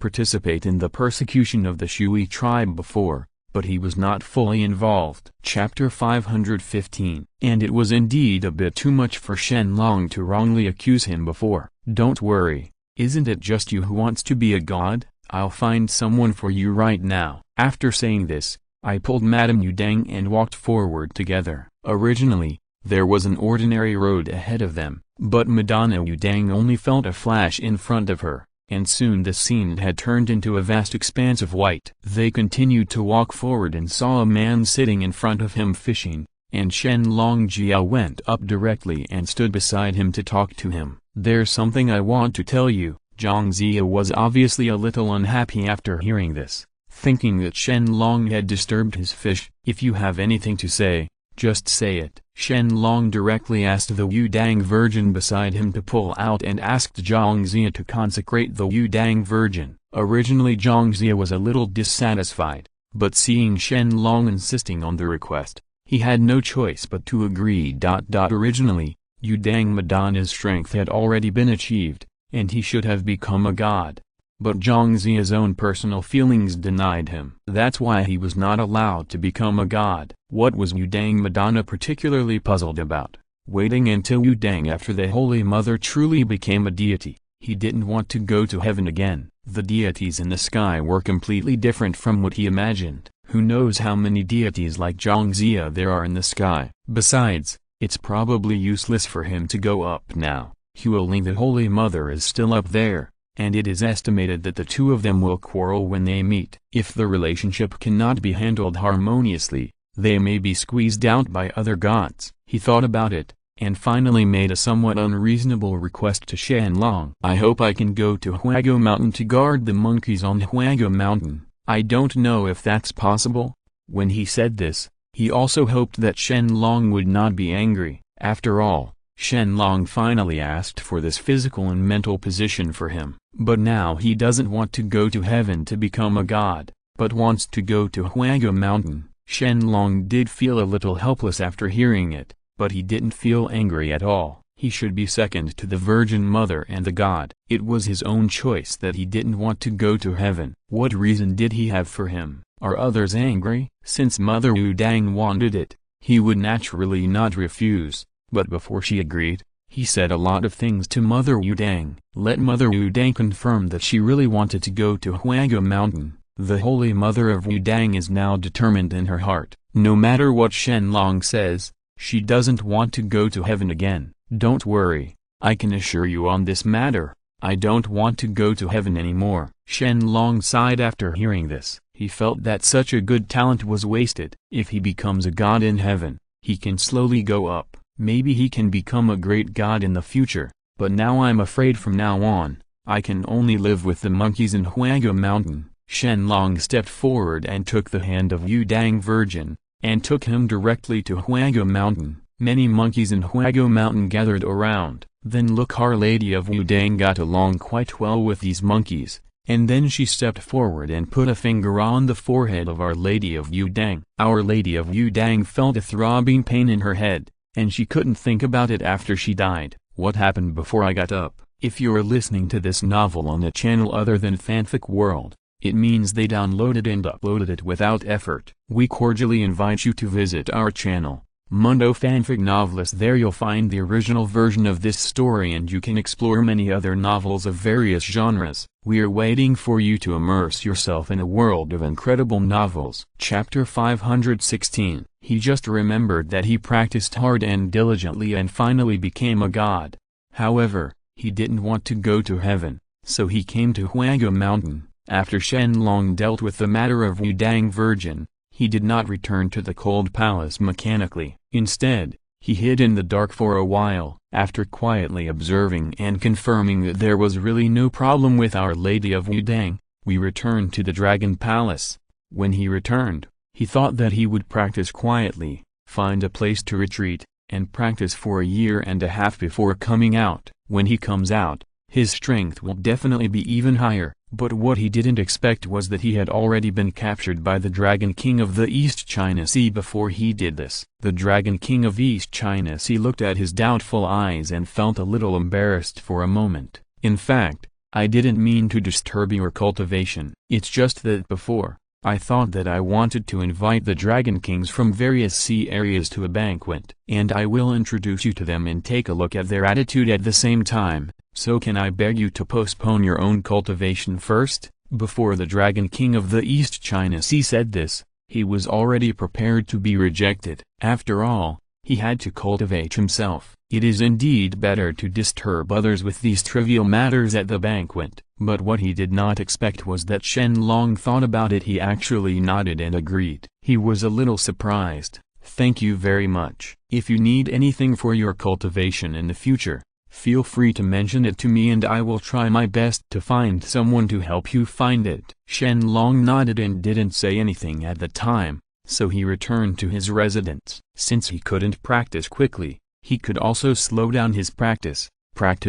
participate in the persecution of the Shui tribe before, but he was not fully involved. Chapter 515. And it was indeed a bit too much for Shen Long to wrongly accuse him before. Don't worry, isn't it just you who wants to be a god? I'll find someone for you right now. After saying this, I pulled Madame Yu Dang and walked forward together. Originally, there was an ordinary road ahead of them, but Madonna Yu Dang only felt a flash in front of her, and soon the scene had turned into a vast expanse of white. They continued to walk forward and saw a man sitting in front of him fishing, and Shen Long Jia went up directly and stood beside him to talk to him. There's something I want to tell you. Zhang Zia was obviously a little unhappy after hearing this, thinking that Shen Long had disturbed his fish. If you have anything to say, just say it. Shen Long directly asked the Yu Dang Virgin beside him to pull out and asked Zhang Zia to consecrate the Yu Dang Virgin. Originally Zhang Zia was a little dissatisfied, but seeing Shen Long insisting on the request, he had no choice but to agree. Originally, Yu Dang Madonna's strength had already been achieved, and he should have become a god. But Zhang Zia's own personal feelings denied him. That's why he was not allowed to become a god. What was Yu Dang Madonna particularly puzzled about? Waiting until Yu Dang after the Holy Mother truly became a deity. He didn't want to go to heaven again. The deities in the sky were completely different from what he imagined. Who knows how many deities like Zhang Zia there are in the sky. Besides, it's probably useless for him to go up now. Huoling the Holy Mother is still up there, and it is estimated that the two of them will quarrel when they meet. If the relationship cannot be handled harmoniously, they may be squeezed out by other gods. He thought about it, and finally made a somewhat unreasonable request to Shen Long. I hope I can go to Huago Mountain to guard the monkeys on Huago Mountain. I don't know if that's possible. When he said this, he also hoped that Shen Long would not be angry. After all, Shen Long finally asked for this physical and mental position for him. But now he doesn't want to go to heaven to become a god, but wants to go to Huago Mountain. Shen Long did feel a little helpless after hearing it, but he didn't feel angry at all. He should be second to the Virgin Mother and the god. It was his own choice that he didn't want to go to heaven. What reason did he have for him? Are others angry? Since Mother Yu Dang wanted it, he would naturally not refuse. But before she agreed, he said a lot of things to Mother Yu Dang. Let Mother Yu Dang confirm that she really wanted to go to Huago Mountain. The Holy Mother of Yu Dang is now determined in her heart. No matter what Shen Long says, she doesn't want to go to heaven again. Don't worry, I can assure you on this matter, I don't want to go to heaven anymore. Shen Long sighed after hearing this. He felt that such a good talent was wasted. If he becomes a god in heaven, he can slowly go up. Maybe he can become a great god in the future, but now I'm afraid from now on, I can only live with the monkeys in Huago Mountain. Shen Long stepped forward and took the hand of Yu Dang Virgin, and took him directly to Huago Mountain. Many monkeys in Huago Mountain gathered around. Then look, Our Lady of Wudang got along quite well with these monkeys, and then she stepped forward and put a finger on the forehead of Our Lady of Wudang. Our Lady of Wudang felt a throbbing pain in her head, and she couldn't think about it after she died. What happened before I got up? If you're listening to this novel on a channel other than Fanfic World, it means they downloaded and uploaded it without effort. We cordially invite you to visit our channel, Mundo Fanfic Novelist. There you'll find the original version of this story, and you can explore many other novels of various genres. We're waiting for you to immerse yourself in a world of incredible novels. Chapter 516. He just remembered that he practiced hard and diligently and finally became a god. However, he didn't want to go to heaven, so he came to Huago Mountain. After Shen Long dealt with the matter of Wudang Virgin, he did not return to the cold palace mechanically. Instead, he hid in the dark for a while. After quietly observing and confirming that there was really no problem with Our Lady of Wudang, we returned to the Dragon Palace. When he returned, he thought that he would practice quietly, find a place to retreat, and practice for a year and a half before coming out. When he comes out, his strength will definitely be even higher. But what he didn't expect was that he had already been captured by the Dragon King of the East China Sea before he did this. The Dragon King of East China Sea looked at his doubtful eyes and felt a little embarrassed for a moment. In fact, I didn't mean to disturb your cultivation. It's just that before, I thought that I wanted to invite the Dragon Kings from various sea areas to a banquet, and I will introduce you to them and take a look at their attitude at the same time. So can I beg you to postpone your own cultivation first? Before the Dragon King of the East China Sea said this, he was already prepared to be rejected. After all, he had to cultivate himself. It is indeed better to disturb others with these trivial matters at the banquet. But what he did not expect was that Shen Long thought about it. He actually nodded and agreed. He was a little surprised. Thank you very much. If you need anything for your cultivation in the future, feel free to mention it to me and I will try my best to find someone to help you find it. Shen Long nodded and didn't say anything at the time, so he returned to his residence. Since he couldn't practice quickly, he could also slow down his practice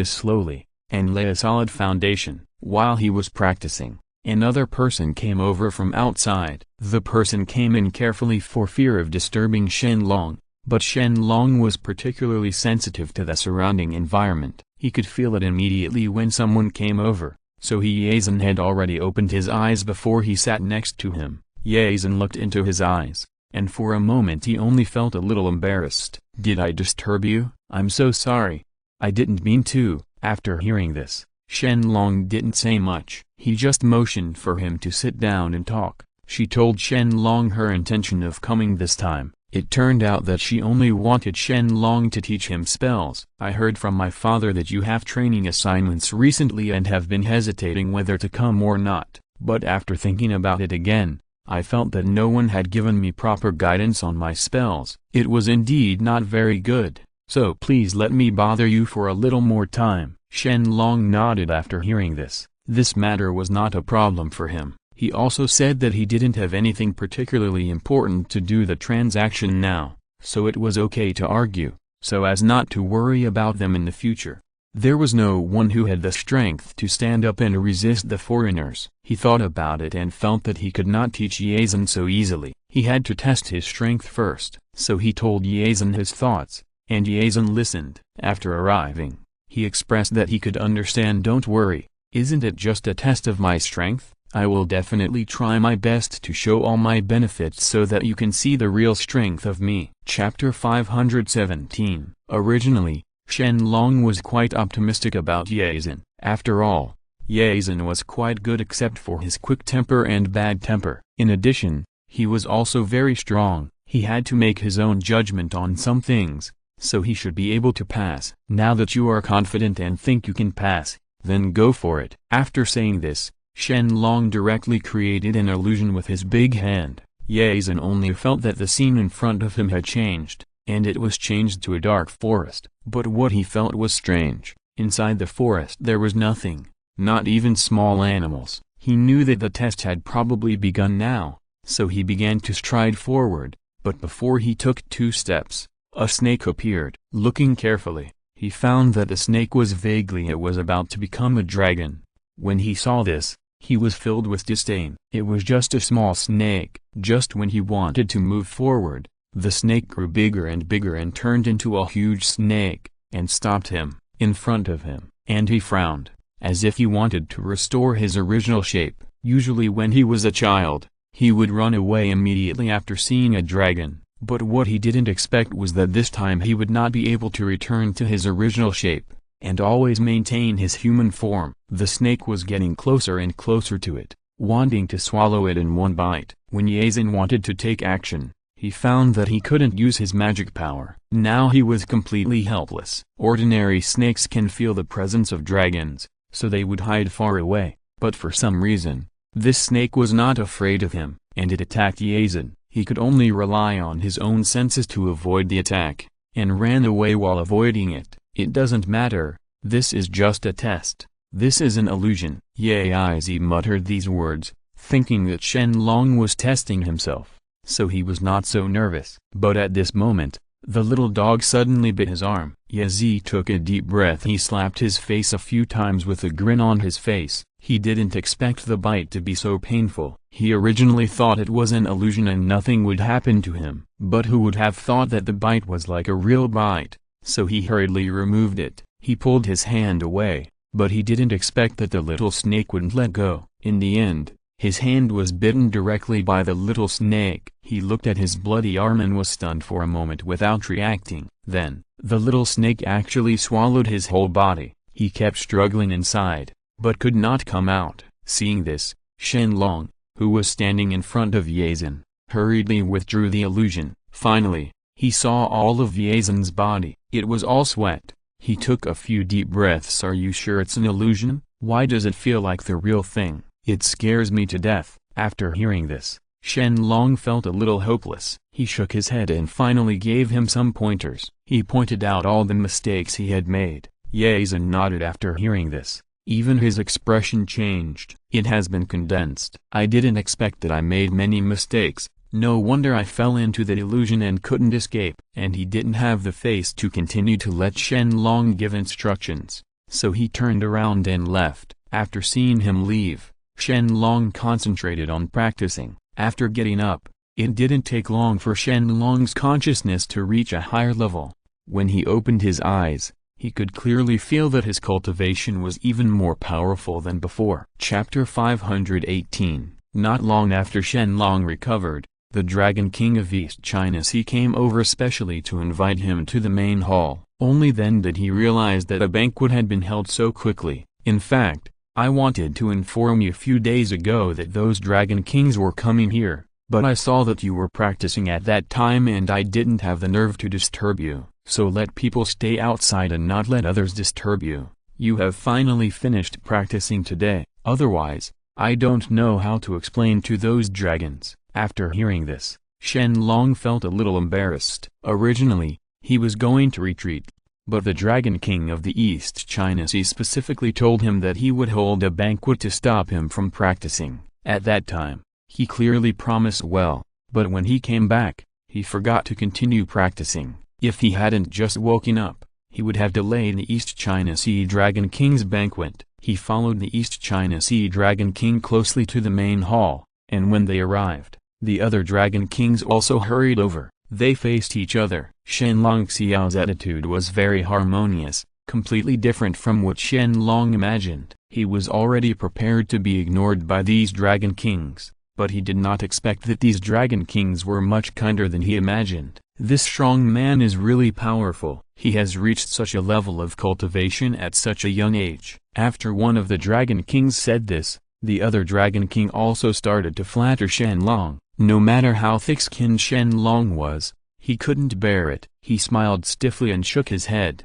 slowly, and lay a solid foundation. While he was practicing, another person came over from outside. The person came in carefully for fear of disturbing Shen Long. But Shen Long was particularly sensitive to the surrounding environment. He could feel it immediately when someone came over, so Yazan had already opened his eyes before he sat next to him. Yazan looked into his eyes, and for a moment he only felt a little embarrassed. Did I disturb you? I'm so sorry. I didn't mean to. After hearing this, Shen Long didn't say much. He just motioned for him to sit down and talk. She told Shen Long her intention of coming this time. It turned out that she only wanted Shen Long to teach him spells. I heard from my father that you have training assignments recently and have been hesitating whether to come or not. But after thinking about it again, I felt that no one had given me proper guidance on my spells. It was indeed not very good. So please let me bother you for a little more time. Shen Long nodded after hearing this. This matter was not a problem for him. He also said that he didn't have anything particularly important to do the transaction now, so it was okay to argue, so as not to worry about them in the future. There was no one who had the strength to stand up and resist the foreigners. He thought about it and felt that he could not teach Yazan so easily. He had to test his strength first. So he told Yazan his thoughts, and Yazan listened. After arriving, he expressed that he could understand. Don't worry, isn't it just a test of my strength? I will definitely try my best to show all my benefits so that you can see the real strength of me. Chapter 517. Originally, Shen Long was quite optimistic about Yazan. After all, Yazan was quite good except for his quick temper and bad temper. In addition, he was also very strong. He had to make his own judgment on some things, so he should be able to pass. Now that you are confident and think you can pass, then go for it. After saying this, Shen Long directly created an illusion with his big hand. Yazan only felt that the scene in front of him had changed, and it was changed to a dark forest. But what he felt was strange. Inside the forest there was nothing, not even small animals. He He knew that the test had probably begun now, so he began to stride forward, but before he took 2 steps, a snake appeared. Looking carefully, he found that the snake was vaguely it was about to become a dragon. When he saw this, he was filled with disdain. It was just a small snake. Just when he wanted to move forward, the snake grew bigger and bigger and turned into a huge snake, and stopped him, in front of him, and he frowned, as if he wanted to restore his original shape. Usually when he was a child, he would run away immediately after seeing a dragon, but what he didn't expect was that this time he would not be able to return to his original shape, and always maintain his human form. The snake was getting closer and closer to it, wanting to swallow it in one bite. When Yazen wanted to take action, he found that he couldn't use his magic power. Now he was completely helpless. Ordinary snakes can feel the presence of dragons, so they would hide far away, but for some reason, this snake was not afraid of him, and it attacked Yazen. He could only rely on his own senses to avoid the attack, and ran away while avoiding it. It doesn't matter, this is just a test, this is an illusion. Yazi muttered these words, thinking that Shen Long was testing himself, so he was not so nervous. But at this moment, the little dog suddenly bit his arm. Yazi took a deep breath. He slapped his face a few times with a grin on his face. He didn't expect the bite to be so painful. He originally thought it was an illusion and nothing would happen to him. But who would have thought that the bite was like a real bite? So he hurriedly removed it. He pulled his hand away, but he didn't expect that the little snake wouldn't let go. In the end, his hand was bitten directly by the little snake. He looked at his bloody arm and was stunned for a moment without reacting. Then, the little snake actually swallowed his whole body. He kept struggling inside, but could not come out. Seeing this, Shen Long, who was standing in front of Yazen, hurriedly withdrew the illusion. Finally, he saw all of Yazen's body. It was all sweat. He took a few deep breaths. Are you sure it's an illusion? Why does it feel like the real thing? It scares me to death. After hearing this, Shen Long felt a little hopeless. He shook his head and finally gave him some pointers. He pointed out all the mistakes he had made. Yazen nodded after hearing this. Even his expression changed. It has been condensed. I didn't expect that I made many mistakes. No wonder I fell into that illusion and couldn't escape. And he didn't have the face to continue to let Shen Long give instructions, so he turned around and left. After seeing him leave, Shen Long concentrated on practicing. After getting up, it didn't take long for Shen Long's consciousness to reach a higher level. When he opened his eyes, he could clearly feel that his cultivation was even more powerful than before. Chapter 518. Not long after Shen Long recovered, the Dragon King of East China Sea came over specially to invite him to the main hall. Only then did he realize that a banquet had been held so quickly. In fact, I wanted to inform you a few days ago that those Dragon Kings were coming here, but I saw that you were practicing at that time and I didn't have the nerve to disturb you. So let people stay outside and not let others disturb you. You have finally finished practicing today, otherwise, I don't know how to explain to those dragons. After hearing this, Shen Long felt a little embarrassed. Originally, he was going to retreat, but the Dragon King of the East China Sea specifically told him that he would hold a banquet to stop him from practicing. At that time, he clearly promised well, but when he came back, he forgot to continue practicing. If he hadn't just woken up, he would have delayed the East China Sea Dragon King's banquet. He followed the East China Sea Dragon King closely to the main hall, and when they arrived, the other Dragon Kings also hurried over. They faced each other. Shen Long Xiao's attitude was very harmonious, completely different from what Shen Long imagined. He was already prepared to be ignored by these Dragon Kings, but he did not expect that these Dragon Kings were much kinder than he imagined. This strong man is really powerful. He has reached such a level of cultivation at such a young age. After one of the Dragon Kings said this, the other Dragon King also started to flatter Shen Long. No matter how thick-skinned Shen Long was, he couldn't bear it. He smiled stiffly and shook his head.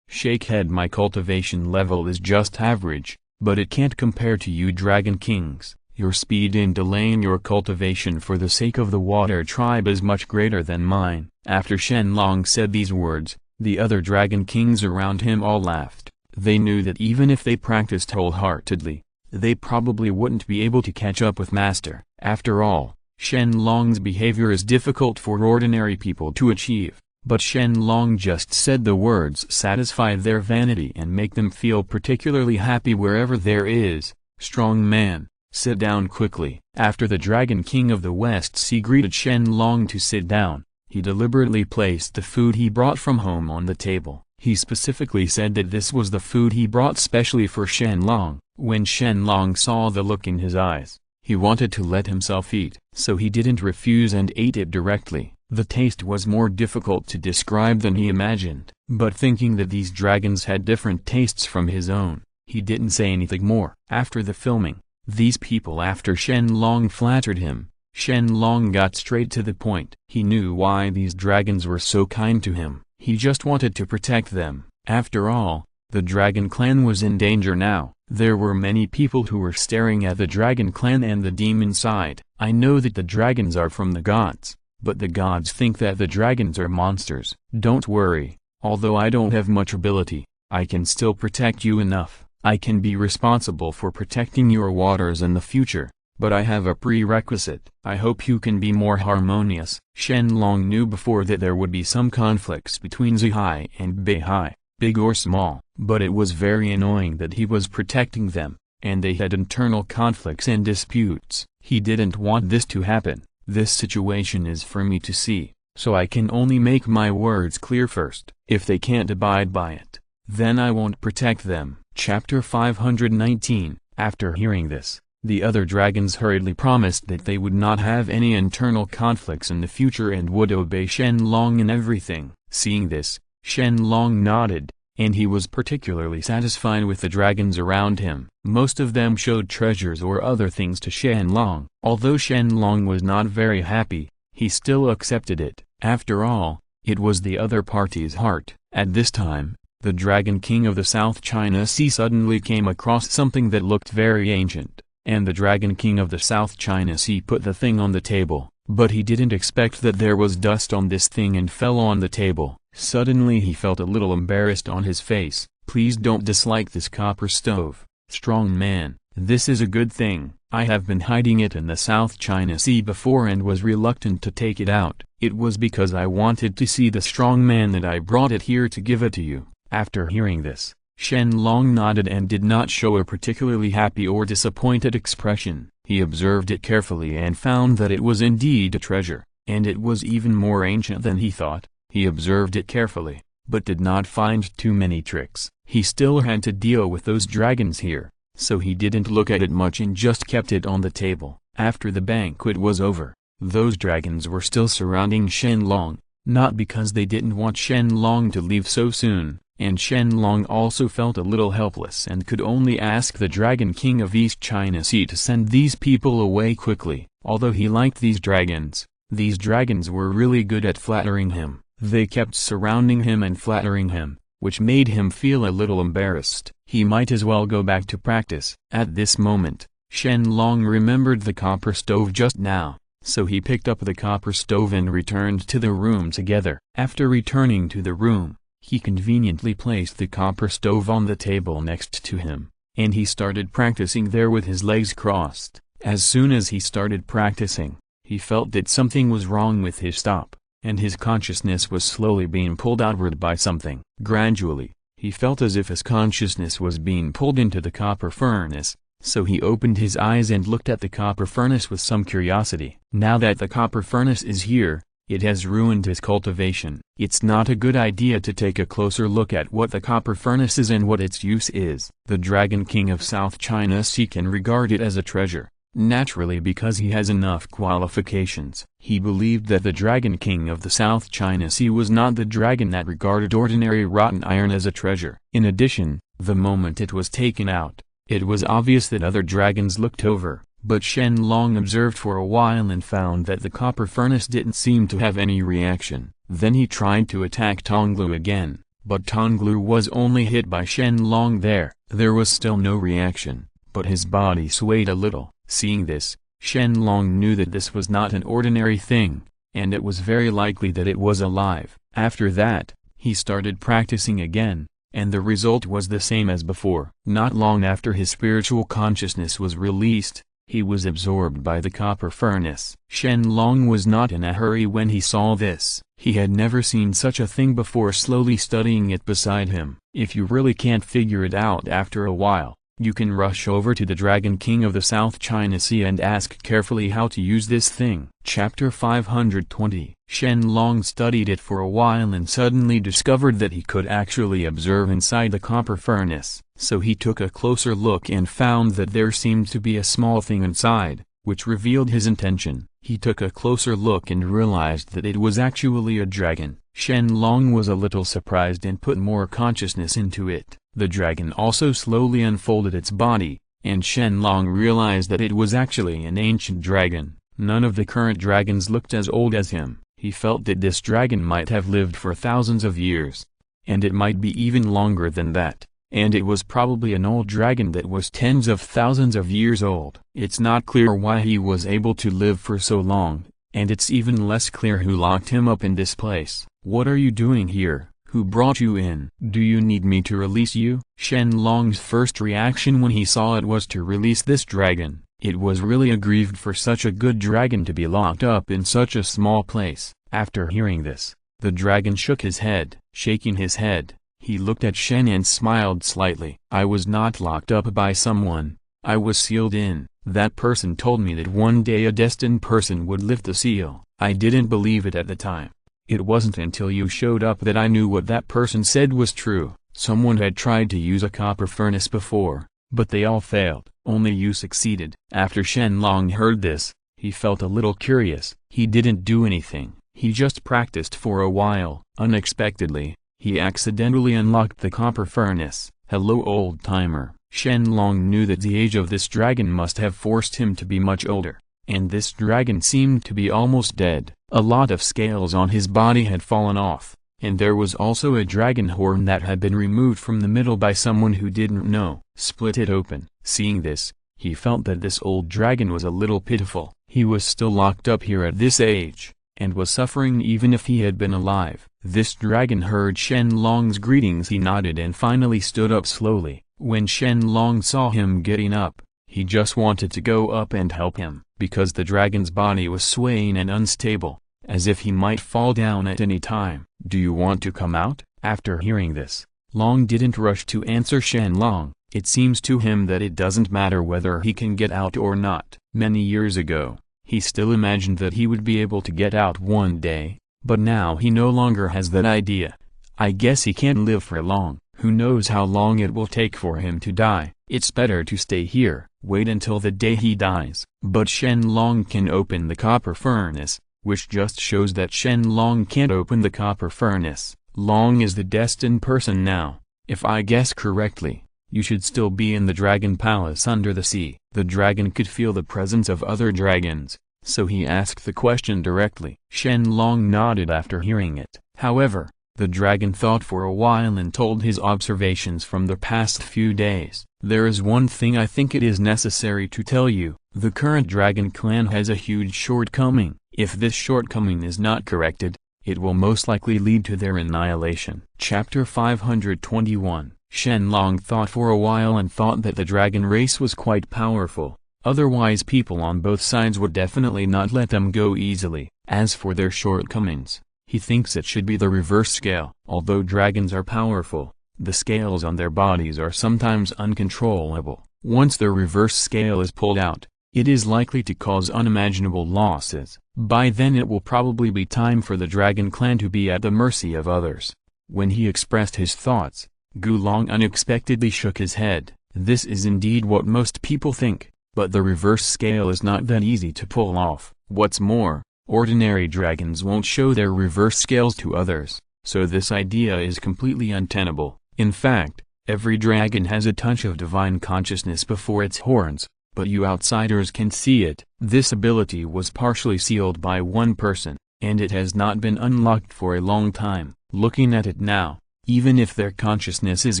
Shake head. My cultivation level is just average, but it can't compare to you Dragon Kings. Your speed in delaying your cultivation for the sake of the water tribe is much greater than mine. After Shen Long said these words, the other Dragon Kings around him all laughed. They knew that even if they practiced wholeheartedly, they probably wouldn't be able to catch up with Master. After all, Shen Long's behavior is difficult for ordinary people to achieve, but Shen Long just said the words satisfy their vanity and make them feel particularly happy wherever there is. Strong man, sit down quickly. After the Dragon King of the West Sea greeted Shen Long to sit down, he deliberately placed the food he brought from home on the table. He specifically said that this was the food he brought specially for Shen Long. When Shen Long saw the look in his eyes, he wanted to let himself eat, so he didn't refuse and ate it directly. The taste was more difficult to describe than he imagined, but thinking that these dragons had different tastes from his own, he didn't say anything more. After the filming, these people after Shen Long flattered him, Shen Long got straight to the point. He knew why these dragons were so kind to him. He just wanted to protect them. After all, the Dragon Clan was in danger now. There were many people who were staring at the Dragon Clan and the demon side. I know that the dragons are from the gods, but the gods think that the dragons are monsters. Don't worry, although I don't have much ability, I can still protect you enough. I can be responsible for protecting your waters in the future, but I have a prerequisite. I hope you can be more harmonious. Shen Long knew before that there would be some conflicts between Zihai and Beihai, big or small, but it was very annoying that he was protecting them, and they had internal conflicts and disputes. He didn't want this to happen. This situation is for me to see, so I can only make my words clear first. If they can't abide by it, then I won't protect them. Chapter 519. After hearing this, the other dragons hurriedly promised that they would not have any internal conflicts in the future and would obey Shen Long in everything. Seeing this, Shen Long nodded, and he was particularly satisfied with the dragons around him. Most of them showed treasures or other things to Shen Long. Although Shen Long was not very happy, he still accepted it. After all, it was the other party's heart. At this time, the Dragon King of the South China Sea suddenly came across something that looked very ancient, and the Dragon King of the South China Sea put the thing on the table, but he didn't expect that there was dust on this thing and fell on the table. Suddenly he felt a little embarrassed on his face. Please don't dislike this copper stove, strong man, this is a good thing. I have been hiding it in the South China Sea before and was reluctant to take it out. It was because I wanted to see the strong man that I brought it here to give it to you. After hearing this, Shen Long nodded and did not show a particularly happy or disappointed expression. He observed it carefully and found that it was indeed a treasure, and it was even more ancient than he thought. He observed it carefully, but did not find too many tricks. He still had to deal with those dragons here, so he didn't look at it much and just kept it on the table. After the banquet was over, those dragons were still surrounding Shen Long, not because they didn't want Shen Long to leave so soon, and Shen Long also felt a little helpless and could only ask the Dragon King of East China Sea to send these people away quickly. Although he liked these dragons were really good at flattering him. They kept surrounding him and flattering him, which made him feel a little embarrassed. He might as well go back to practice. At this moment, Shen Long remembered the copper stove just now, so he picked up the copper stove and returned to the room together. After returning to the room, he conveniently placed the copper stove on the table next to him, and he started practicing there with his legs crossed. As soon as he started practicing, he felt that something was wrong with his stop, and his consciousness was slowly being pulled outward by something. Gradually, he felt as if his consciousness was being pulled into the copper furnace, so he opened his eyes and looked at the copper furnace with some curiosity. Now that the copper furnace is here, it has ruined his cultivation. It's not a good idea to take a closer look at what the copper furnace is and what its use is. The Dragon King of South China Sea can regard it as a treasure, naturally because he has enough qualifications. He believed that the Dragon King of the South China Sea was not the dragon that regarded ordinary rotten iron as a treasure. In addition, the moment it was taken out, it was obvious that other dragons looked over, but Shen Long observed for a while and found that the copper furnace didn't seem to have any reaction. Then he tried to attack Tonglu again, but Tonglu was only hit by Shen Long there. There was still no reaction, but his body swayed a little. Seeing this, Shen Long knew that this was not an ordinary thing, and it was very likely that it was alive. After that, he started practicing again, and the result was the same as before. Not long after his spiritual consciousness was released, he was absorbed by the copper furnace. Shen Long was not in a hurry when he saw this. He had never seen such a thing before, slowly studying it beside him. If you really can't figure it out after a while, you can rush over to the Dragon King of the South China Sea and ask carefully how to use this thing. Chapter 520. Shen Long studied it for a while and suddenly discovered that he could actually observe inside the copper furnace. So he took a closer look and found that there seemed to be a small thing inside, which revealed his intention. He took a closer look and realized that it was actually a dragon. Shen Long was a little surprised and put more consciousness into it. The dragon also slowly unfolded its body, and Shen Long realized that it was actually an ancient dragon. None of the current dragons looked as old as him. He felt that this dragon might have lived for thousands of years, and it might be even longer than that, and it was probably an old dragon that was tens of thousands of years old. It's not clear why he was able to live for so long, and it's even less clear who locked him up in this place. "What are you doing here? Who brought you in? Do you need me to release you?" Shen Long's first reaction when he saw it was to release this dragon. It was really aggrieved for such a good dragon to be locked up in such a small place. After hearing this, the dragon shook his head. Shaking his head, he looked at Shen and smiled slightly. "I was not locked up by someone, I was sealed in. That person told me that one day a destined person would lift the seal. I didn't believe it at the time. It wasn't until you showed up that I knew what that person said was true. Someone had tried to use a copper furnace before, but they all failed. Only you succeeded." After Shen Long heard this, he felt a little curious. He didn't do anything, he just practiced for a while. Unexpectedly, he accidentally unlocked the copper furnace. "Hello, old timer." Shen Long knew that the age of this dragon must have forced him to be much older, and this dragon seemed to be almost dead. A lot of scales on his body had fallen off, and there was also a dragon horn that had been removed from the middle by someone who didn't know. Split it open. Seeing this, he felt that this old dragon was a little pitiful. He was still locked up here at this age, and was suffering even if he had been alive. This dragon heard Shen Long's greetings. He nodded and finally stood up slowly. When Shen Long saw him getting up, he just wanted to go up and help him, because the dragon's body was swaying and unstable, as if he might fall down at any time. "Do you want to come out?" After hearing this, Long didn't rush to answer Shen Long. It seems to him that it doesn't matter whether he can get out or not. Many years ago, he still imagined that he would be able to get out one day, but now he no longer has that idea. I guess he can't live for long. Who knows how long it will take for him to die. It's better to stay here, wait until the day he dies. But Shen Long can open the copper furnace, which just shows that Shen Long can't open the copper furnace. Long is the destined person now. If I guess correctly, you should still be in the dragon palace under the sea. The dragon could feel the presence of other dragons, so he asked the question directly. Shen Long nodded after hearing it. However, the dragon thought for a while and told his observations from the past few days. "There is one thing I think it is necessary to tell you. The current dragon clan has a huge shortcoming. If this shortcoming is not corrected, it will most likely lead to their annihilation." Chapter 521. Shen Long thought for a while and thought that the dragon race was quite powerful. Otherwise people on both sides would definitely not let them go easily. As for their shortcomings, he thinks it should be the reverse scale. Although dragons are powerful, the scales on their bodies are sometimes uncontrollable. Once the reverse scale is pulled out, it is likely to cause unimaginable losses. By then it will probably be time for the dragon clan to be at the mercy of others. When he expressed his thoughts, Gulong unexpectedly shook his head. This is indeed what most people think, but the reverse scale is not that easy to pull off. What's more, ordinary dragons won't show their reverse scales to others, so this idea is completely untenable. In fact, every dragon has a touch of divine consciousness before its horns, but you outsiders can see it. This ability was partially sealed by one person, and it has not been unlocked for a long time. Looking at it now, even if their consciousness is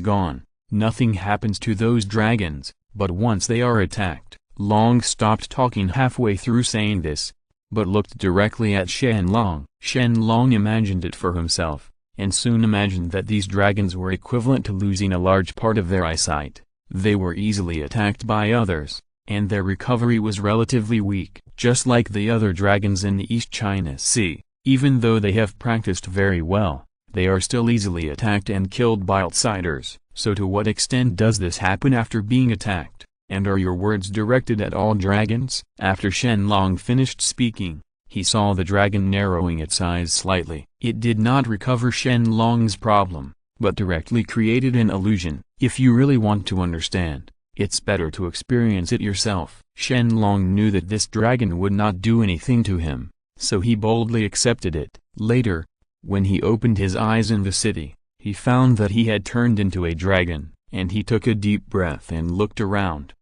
gone, nothing happens to those dragons, but once they are attacked. Long stopped talking halfway through saying this, but looked directly at Shen Long. Shen Long imagined it for himself, and soon imagined that these dragons were equivalent to losing a large part of their eyesight. They were easily attacked by others, and their recovery was relatively weak. Just like the other dragons in the East China Sea, even though they have practiced very well, they are still easily attacked and killed by outsiders. So to what extent does this happen after being attacked? And are your words directed at all dragons? After Shen Long finished speaking, he saw the dragon narrowing its eyes slightly. It did not recover Shen Long's problem, but directly created an illusion. If you really want to understand, it's better to experience it yourself. Shen Long knew that this dragon would not do anything to him, so he boldly accepted it. Later, when he opened his eyes in the city, he found that he had turned into a dragon, and he took a deep breath and looked around.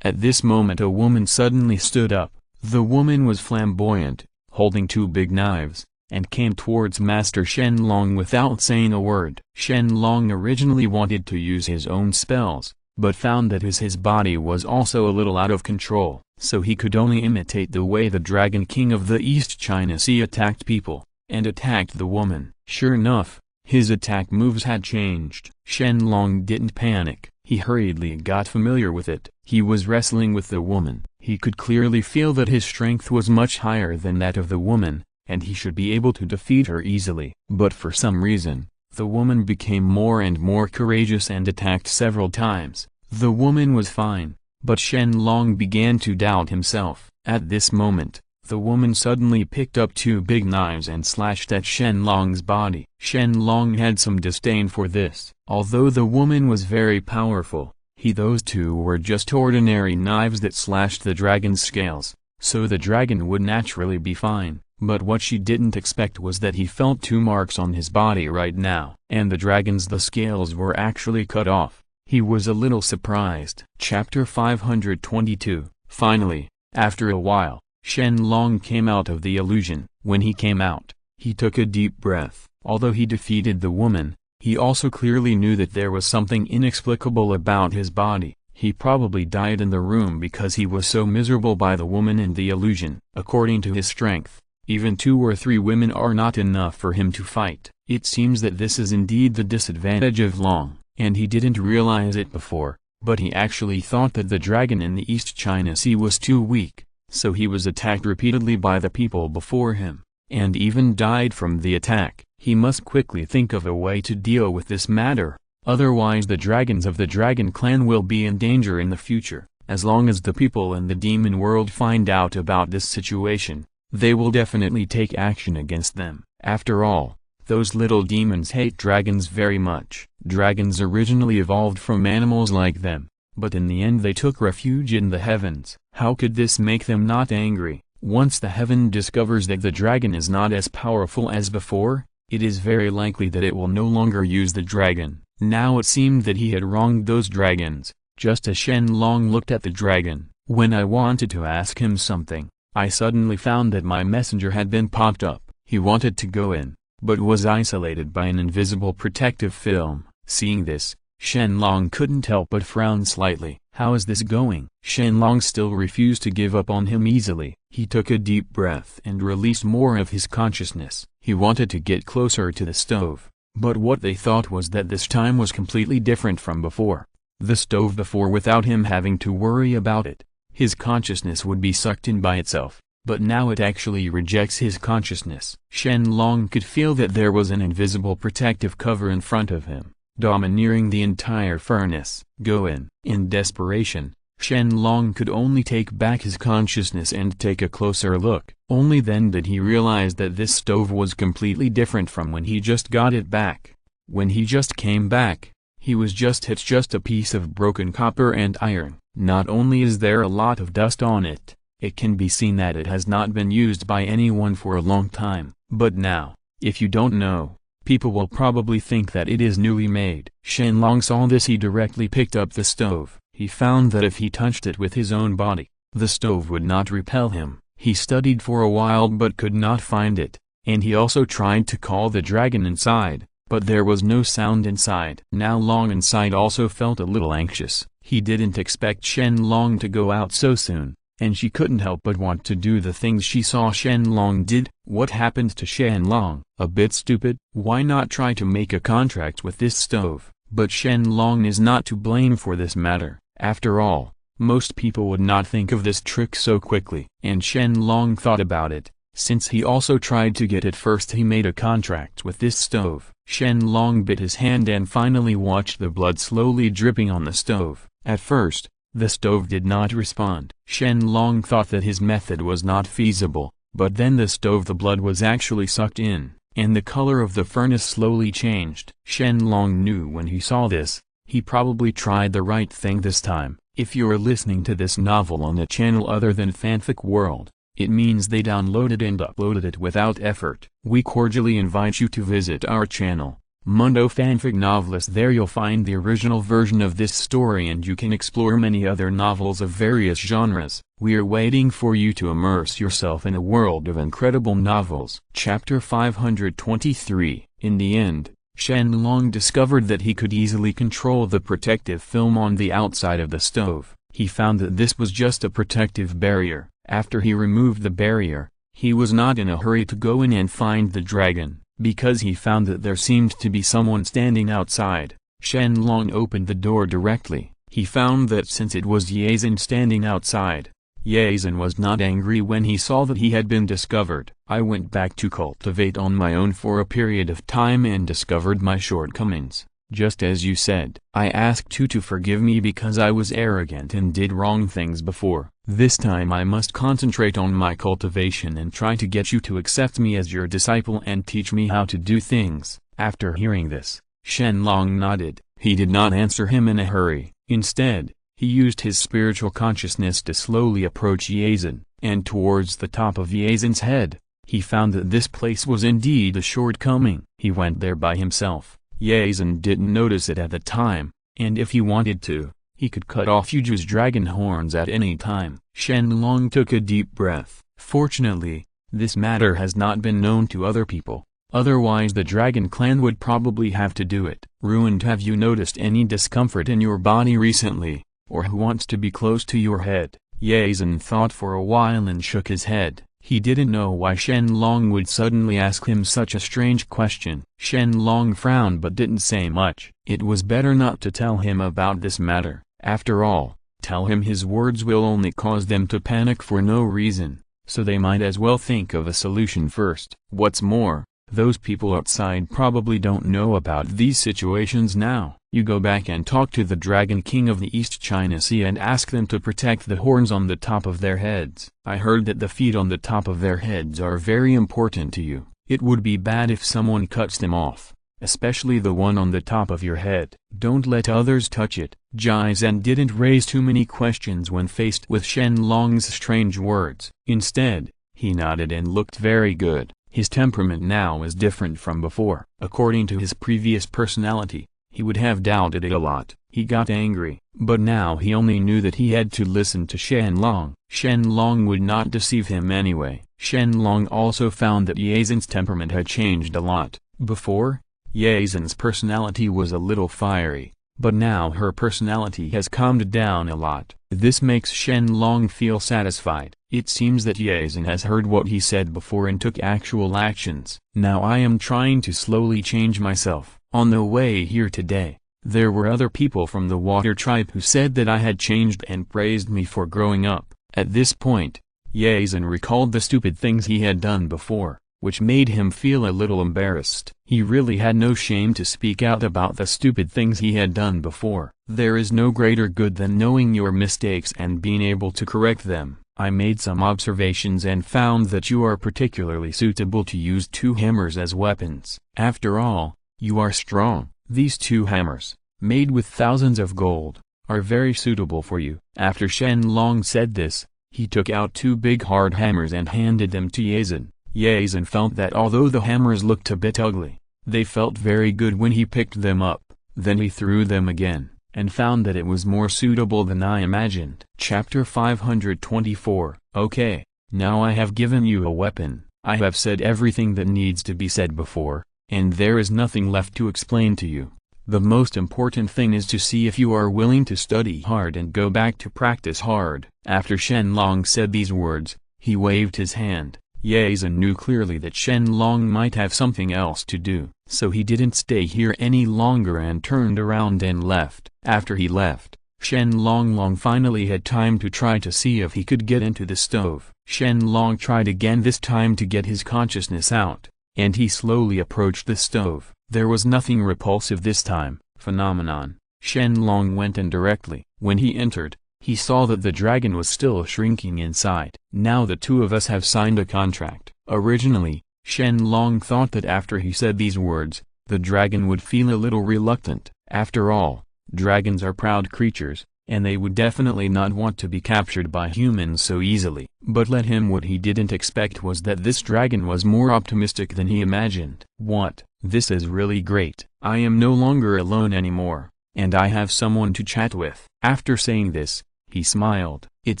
At this moment a woman suddenly stood up. The woman was flamboyant, holding two big knives, and came towards Master Shen Long without saying a word. Shen Long originally wanted to use his own spells, but found that his body was also a little out of control, so he could only imitate the way the Dragon King of the East China Sea attacked people, and attacked the woman. Sure enough, his attack moves had changed. Shen Long didn't panic. He hurriedly got familiar with it. He was wrestling with the woman. He could clearly feel that his strength was much higher than that of the woman, and he should be able to defeat her easily. But for some reason, the woman became more and more courageous and attacked several times. The woman was fine, but Shen Long began to doubt himself. At this moment, the woman suddenly picked up two big knives and slashed at Shen Long's body. Shen Long had some disdain for this. Although the woman was very powerful, those two were just ordinary knives that slashed the dragon's scales, so the dragon would naturally be fine. But what she didn't expect was that he felt two marks on his body right now, and the scales were actually cut off. He was a little surprised. Chapter 522. Finally, after a while, Shen Long came out of the illusion. When he came out, he took a deep breath. Although he defeated the woman, he also clearly knew that there was something inexplicable about his body. He probably died in the room because he was so miserable by the woman and the illusion. According to his strength, even 2 or 3 women are not enough for him to fight. It seems that this is indeed the disadvantage of Long, and he didn't realize it before, but he actually thought that the dragon in the East China Sea was too weak, so he was attacked repeatedly by the people before him, and even died from the attack. He must quickly think of a way to deal with this matter, otherwise the dragons of the Dragon Clan will be in danger in the future. As long as the people in the demon world find out about this situation, they will definitely take action against them. After all, those little demons hate dragons very much. Dragons originally evolved from animals like them, but in the end they took refuge in the heavens. How could this make them not angry? Once the heaven discovers that the dragon is not as powerful as before, it is very likely that it will no longer use the dragon. Now it seemed that he had wronged those dragons, just as Shen Long looked at the dragon. When I wanted to ask him something, I suddenly found that my messenger had been popped up. He wanted to go in, but was isolated by an invisible protective film. Seeing this, Shen Long couldn't help but frown slightly. How is this going? Shen Long still refused to give up on him easily. He took a deep breath and released more of his consciousness. He wanted to get closer to the stove, but what they thought was that this time was completely different from before. The stove before, without him having to worry about it, his consciousness would be sucked in by itself, but now it actually rejects his consciousness. Shen Long could feel that there was an invisible protective cover in front of him, domineering the entire furnace. Go in. In desperation, Shen Long could only take back his consciousness and take a closer look. Only then did he realize that this stove was completely different from when he just got it back. When he just came back, he was just a piece of broken copper and iron. Not only is there a lot of dust on it, it can be seen that it has not been used by anyone for a long time. But now, if you don't know, people will probably think that it is newly made. Shen Long saw this. He directly picked up the stove. He found that if he touched it with his own body, the stove would not repel him. He studied for a while but could not find it, and he also tried to call the dragon inside, but there was no sound inside. Now Long inside also felt a little anxious. He didn't expect Shen Long to go out so soon, and she couldn't help but want to do the things she saw Shen Long did. What happened to Shen Long? A bit stupid. Why not try to make a contract with this stove? But Shen Long is not to blame for this matter. After all, most people would not think of this trick so quickly. And Shen Long thought about it. Since he also tried to get it first, he made a contract with this stove. Shen Long bit his hand and finally watched the blood slowly dripping on the stove. At first, the stove did not respond. Shen Long thought that his method was not feasible, but then the blood was actually sucked in, and the color of the furnace slowly changed. Shen Long knew when he saw this, he probably tried the right thing this time. If you're listening to this novel on a channel other than Fanfic World, it means they downloaded and uploaded it without effort. We cordially invite you to visit our channel, Mundo Fanfic Novelist. There you'll find the original version of this story and you can explore many other novels of various genres. We are waiting for you to immerse yourself in a world of incredible novels. Chapter 523. In the end, Shen Long discovered that he could easily control the protective film on the outside of the stove. He found that this was just a protective barrier. After he removed the barrier, he was not in a hurry to go in and find the dragon, because he found that there seemed to be someone standing outside. Shen Long opened the door directly. He found that since it was Ye Zhen standing outside, Ye Zhen was not angry when he saw that he had been discovered. I went back to cultivate on my own for a period of time and discovered my shortcomings. Just as you said, I asked you to forgive me because I was arrogant and did wrong things before. This time I must concentrate on my cultivation and try to get you to accept me as your disciple and teach me how to do things. After hearing this, Shen Long nodded. He did not answer him in a hurry. Instead, he used his spiritual consciousness to slowly approach Ye Zhen, and towards the top of Ye Zhen's head. He found that this place was indeed a shortcoming. He went there by himself. Ye Zhen didn't notice it at the time, and if he wanted to, he could cut off Yuju's dragon horns at any time. Shen Long took a deep breath. Fortunately, this matter has not been known to other people, otherwise the dragon clan would probably have to do it. Ruined. Have you noticed any discomfort in your body recently, or who wants to be close to your head? Ye Zhen thought for a while and shook his head. He didn't know why Shen Long would suddenly ask him such a strange question. Shen Long frowned but didn't say much. It was better not to tell him about this matter. After all, tell him his words will only cause them to panic for no reason, so they might as well think of a solution first. What's more, those people outside probably don't know about these situations now. You go back and talk to the Dragon King of the East China Sea and ask them to protect the horns on the top of their heads. I heard that the feet on the top of their heads are very important to you. It would be bad if someone cuts them off, especially the one on the top of your head. Don't let others touch it. Ye Zhen didn't raise too many questions when faced with Shen Long's strange words. Instead, he nodded and looked very good. His temperament now was different from before. According to his previous personality, he would have doubted it a lot. He got angry, but now he only knew that he had to listen to Shen Long. Shen Long would not deceive him anyway. Shen Long also found that Ye Zhen's temperament had changed a lot. Before, Ye Zhen's personality was a little fiery, but now her personality has calmed down a lot. This makes Shen Long feel satisfied. It seems that Ye Zhen has heard what he said before and took actual actions. Now I am trying to slowly change myself. On the way here today, there were other people from the water tribe who said that I had changed and praised me for growing up. At this point, Ye Zhen recalled the stupid things he had done before, which made him feel a little embarrassed. He really had no shame to speak out about the stupid things he had done before. There is no greater good than knowing your mistakes and being able to correct them. I made some observations and found that you are particularly suitable to use two hammers as weapons. After all, you are strong. These two hammers, made with thousands of gold, are very suitable for you. After Shen Long said this, he took out two big hard hammers and handed them to Ye Zhen. Ye Zhen felt that although the hammers looked a bit ugly, they felt very good when he picked them up. Then he threw them again, and found that it was more suitable than I imagined. Chapter 524. Okay, now I have given you a weapon. I have said everything that needs to be said before, and there is nothing left to explain to you. The most important thing is to see if you are willing to study hard and go back to practice hard. After Shen Long said these words, he waved his hand. Yazen knew clearly that Shen Long might have something else to do, so he didn't stay here any longer and turned around and left. After he left, Shen Long finally had time to try to see if he could get into the stove. Shen Long tried again, this time to get his consciousness out, and he slowly approached the stove. There was nothing repulsive this time. Phenomenon. Shen Long went in directly. When he entered, he saw that the dragon was still shrinking inside. Now the two of us have signed a contract. Originally, Shen Long thought that after he said these words, the dragon would feel a little reluctant. After all, dragons are proud creatures, and they would definitely not want to be captured by humans so easily. But what he didn't expect was that this dragon was more optimistic than he imagined. What? This is really great. I am no longer alone anymore, and I have someone to chat with. After saying this, he smiled. It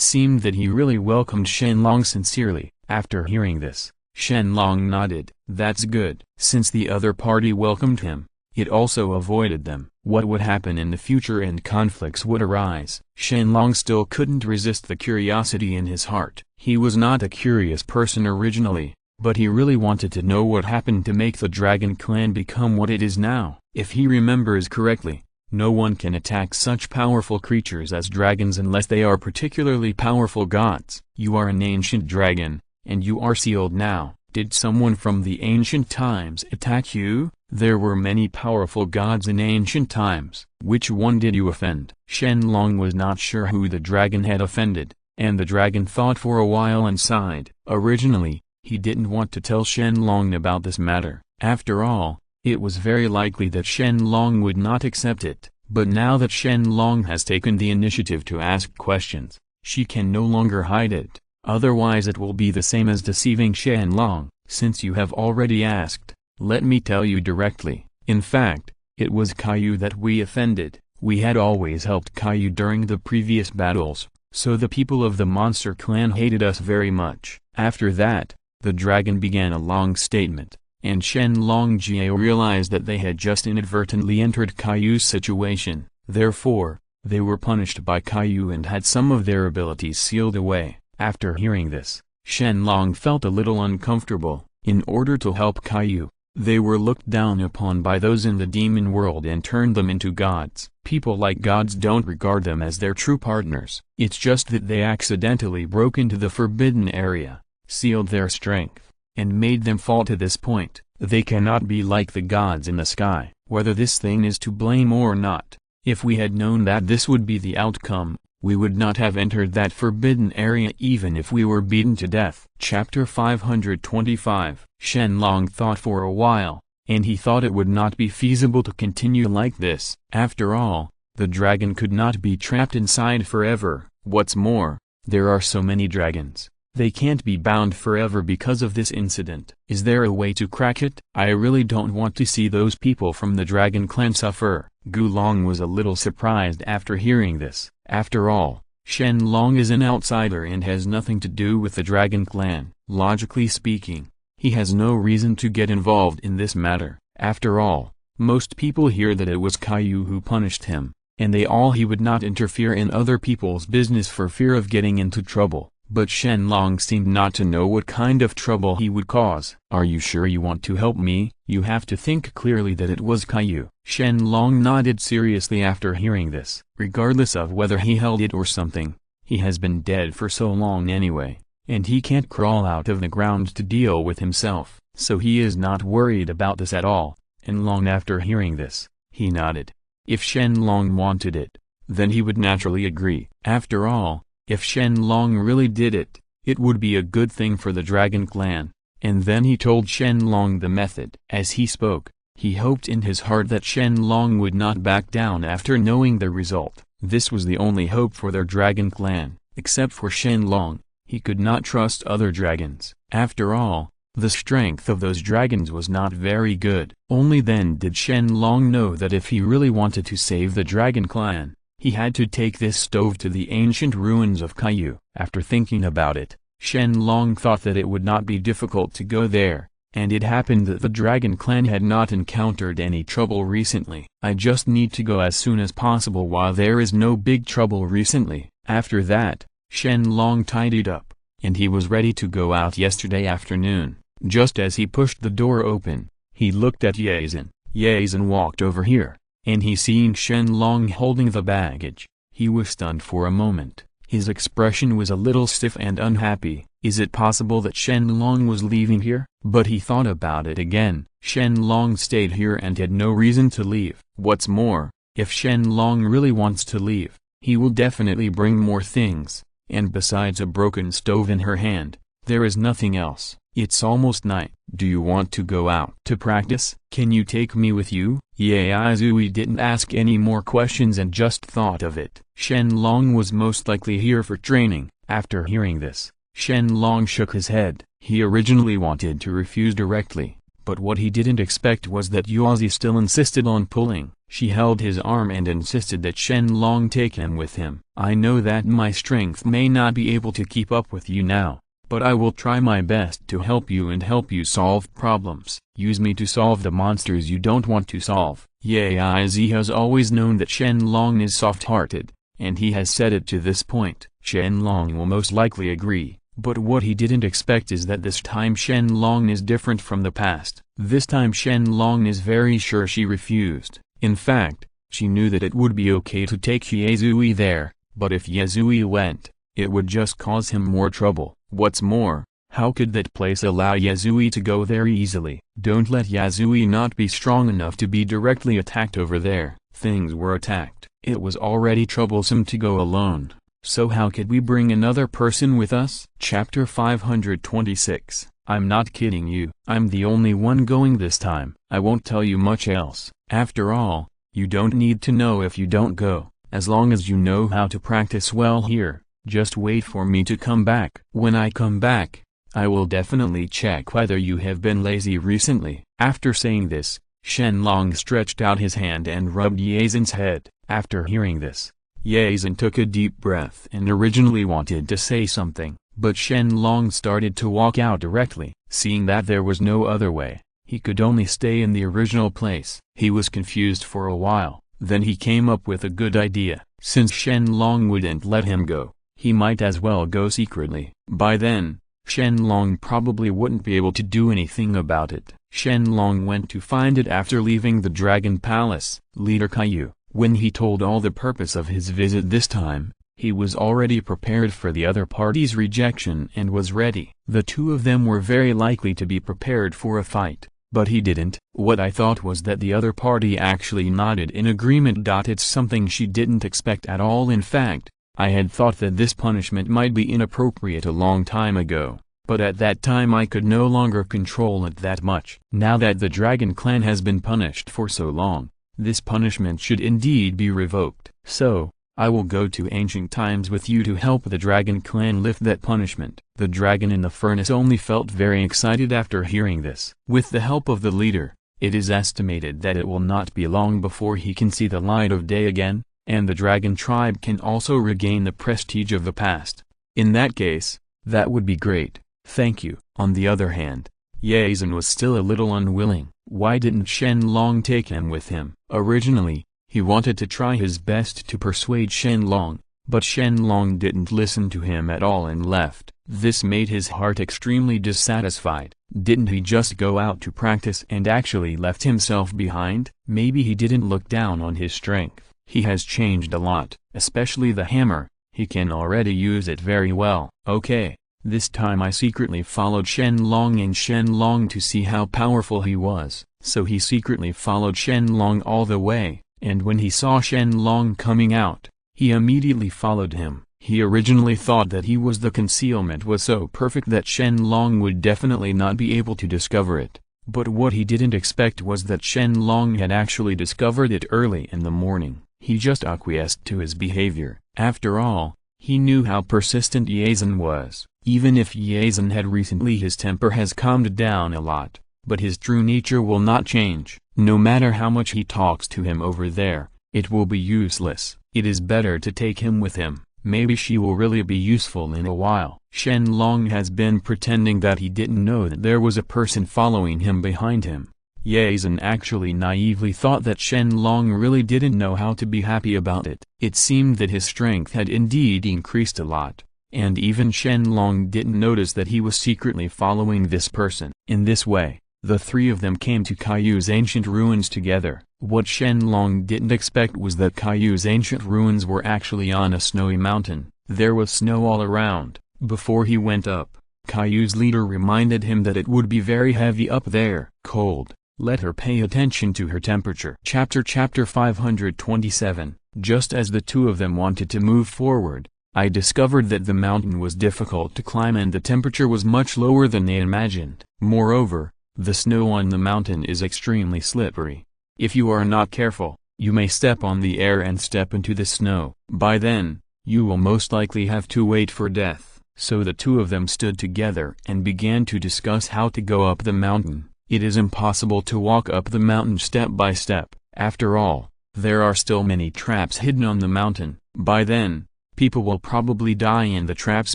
seemed that he really welcomed Shen Long sincerely. After hearing this, Shen Long nodded. That's good. Since the other party welcomed him, it also avoided them. What would happen in the future and conflicts would arise? Shen Long still couldn't resist the curiosity in his heart. He was not a curious person originally, but he really wanted to know what happened to make the Dragon Clan become what it is now. If he remembers correctly, no one can attack such powerful creatures as dragons unless they are particularly powerful gods. You are an ancient dragon, and you are sealed now. Did someone from the ancient times attack you? There were many powerful gods in ancient times. Which one did you offend? Shen Long was not sure who the dragon had offended, and the dragon thought for a while and sighed. Originally, he didn't want to tell Shen Long about this matter. After all, it was very likely that Shen Long would not accept it. But now that Shen Long has taken the initiative to ask questions, she can no longer hide it. Otherwise it will be the same as deceiving Shen Long. Since you have already asked, let me tell you directly. In fact, it was Caillou that we offended. We had always helped Caillou during the previous battles, so the people of the monster clan hated us very much. After that, the dragon began a long statement, and Shen Long Jiao realized that they had just inadvertently entered Caillou's situation. Therefore, they were punished by Caillou and had some of their abilities sealed away. After hearing this, Shen Long felt a little uncomfortable. In order to help Caillou, they were looked down upon by those in the demon world and turned them into gods. People like gods don't regard them as their true partners. It's just that they accidentally broke into the forbidden area, sealed their strength, and made them fall to this point. They cannot be like the gods in the sky. Whether this thing is to blame or not, if we had known that this would be the outcome, we would not have entered that forbidden area even if we were beaten to death. Chapter 525. Shen Long thought for a while, and he thought it would not be feasible to continue like this. After all, the dragon could not be trapped inside forever. What's more, there are so many dragons. They can't be bound forever because of this incident. Is there a way to crack it? I really don't want to see those people from the Dragon Clan suffer. Gu Long was a little surprised after hearing this. After all, Shen Long is an outsider and has nothing to do with the Dragon Clan. Logically speaking, he has no reason to get involved in this matter. After all, most people hear that it was Caillou who punished him, and he would not interfere in other people's business for fear of getting into trouble. But Shen Long seemed not to know what kind of trouble he would cause. Are you sure you want to help me? You have to think clearly that it was Caillou. Shen Long nodded seriously after hearing this. Regardless of whether he held it or something, he has been dead for so long anyway, and he can't crawl out of the ground to deal with himself. So he is not worried about this at all, and long after hearing this, he nodded. If Shen Long wanted it, then he would naturally agree. After all, if Shen Long really did it, it would be a good thing for the Dragon Clan. And then he told Shen Long the method. As he spoke, he hoped in his heart that Shen Long would not back down after knowing the result. This was the only hope for their Dragon Clan. Except for Shen Long, he could not trust other dragons. After all, the strength of those dragons was not very good. Only then did Shen Long know that if he really wanted to save the Dragon Clan, he had to take this stove to the ancient ruins of Caillou. After thinking about it, Shen Long thought that it would not be difficult to go there, and it happened that the Dragon Clan had not encountered any trouble recently. I just need to go as soon as possible while there is no big trouble recently. After that, Shen Long tidied up, and he was ready to go out yesterday afternoon. Just as he pushed the door open, he looked at Yazan. Yazan walked over here, and he seen Shen Long holding the baggage. He was stunned for a moment. His expression was a little stiff and unhappy. Is it possible that Shen Long was leaving here? But he thought about it again. Shen Long stayed here and had no reason to leave. What's more, if Shen Long really wants to leave, he will definitely bring more things, and besides a broken stove in her hand, there is nothing else. It's almost night. Do you want to go out to practice? Can you take me with you? Yaezui didn't ask any more questions and just thought of it. Shen Long was most likely here for training. After hearing this, Shen Long shook his head. He originally wanted to refuse directly, but what he didn't expect was that Yuazi still insisted on pulling. She held his arm and insisted that Shen Long take him with him. I know that my strength may not be able to keep up with you now, but I will try my best to help you and help you solve problems. Use me to solve the monsters you don't want to solve. Yaezi has always known that Shen Long is soft-hearted, and he has said it to this point. Shen Long will most likely agree, but what he didn't expect is that this time Shen Long is different from the past. This time Shen Long is very sure she refused. In fact, she knew that it would be okay to take Yaezui there, but if Yaezui went, it would just cause him more trouble. What's more, how could that place allow Yaezui to go there easily? Don't let Yaezui not be strong enough to be directly attacked over there. Things were attacked. It was already troublesome to go alone, so how could we bring another person with us? Chapter 526. I'm not kidding you. I'm the only one going this time. I won't tell you much else. After all, you don't need to know if you don't go, as long as you know how to practice well here. Just wait for me to come back. When I come back, I will definitely check whether you have been lazy recently. After saying this, Shen Long stretched out his hand and rubbed Yazan's head. After hearing this, Yazan took a deep breath and originally wanted to say something, but Shen Long started to walk out directly. Seeing that there was no other way, he could only stay in the original place. He was confused for a while, then he came up with a good idea. Since Shen Long wouldn't let him go, he might as well go secretly. By then, Shen Long probably wouldn't be able to do anything about it. Shen Long went to find it after leaving the Dragon Palace. Leader Caillou, when he told all the purpose of his visit this time, he was already prepared for the other party's rejection and was ready. The two of them were very likely to be prepared for a fight, but he didn't. What I thought was that the other party actually nodded in agreement. It's something she didn't expect at all. In fact, I had thought that this punishment might be inappropriate a long time ago, but at that time I could no longer control it that much. Now that the Dragon Clan has been punished for so long, this punishment should indeed be revoked. So, I will go to ancient times with you to help the Dragon Clan lift that punishment. The dragon in the furnace only felt very excited after hearing this. With the help of the leader, it is estimated that it will not be long before he can see the light of day again, and the dragon tribe can also regain the prestige of the past. In that case, that would be great. Thank you. On the other hand, Yazan was still a little unwilling. Why didn't Shen Long take him with him? Originally, he wanted to try his best to persuade Shen Long, but Shen Long didn't listen to him at all and left. This made his heart extremely dissatisfied. Didn't he just go out to practice and actually left himself behind? Maybe he didn't look down on his strength. He has changed a lot, especially the hammer. He can already use it very well. Okay, this time I secretly followed Shen Long to see how powerful he was. So he secretly followed Shen Long all the way, and when he saw Shen Long coming out, he immediately followed him. He originally thought that the concealment was so perfect that Shen Long would definitely not be able to discover it. But what he didn't expect was that Shen Long had actually discovered it early in the morning. He just acquiesced to his behavior. After all, he knew how persistent Yazan was. Even if Yazan had recently, his temper has calmed down a lot, but his true nature will not change. No matter how much he talks to him over there, it will be useless. It is better to take him with him. Maybe she will really be useful in a while. Shen Long has been pretending that he didn't know that there was a person following him behind him. Yazan actually naively thought that Shen Long really didn't know how to be happy about it. It seemed that his strength had indeed increased a lot, and even Shen Long didn't notice that he was secretly following this person. In this way, the three of them came to Kaiyu's ancient ruins together. What Shen Long didn't expect was that Kaiyu's ancient ruins were actually on a snowy mountain. There was snow all around. Before he went up, Kaiyu's leader reminded him that it would be very heavy up there. Cold. Let her pay attention to her temperature. Chapter 527. Just as the two of them wanted to move forward, I discovered that the mountain was difficult to climb and the temperature was much lower than they imagined. Moreover, the snow on the mountain is extremely slippery. If you are not careful, you may step on the air and step into the snow. By then, you will most likely have to wait for death. So the two of them stood together and began to discuss how to go up the mountain. It is impossible to walk up the mountain step by step. After all, there are still many traps hidden on the mountain. By then, people will probably die in the traps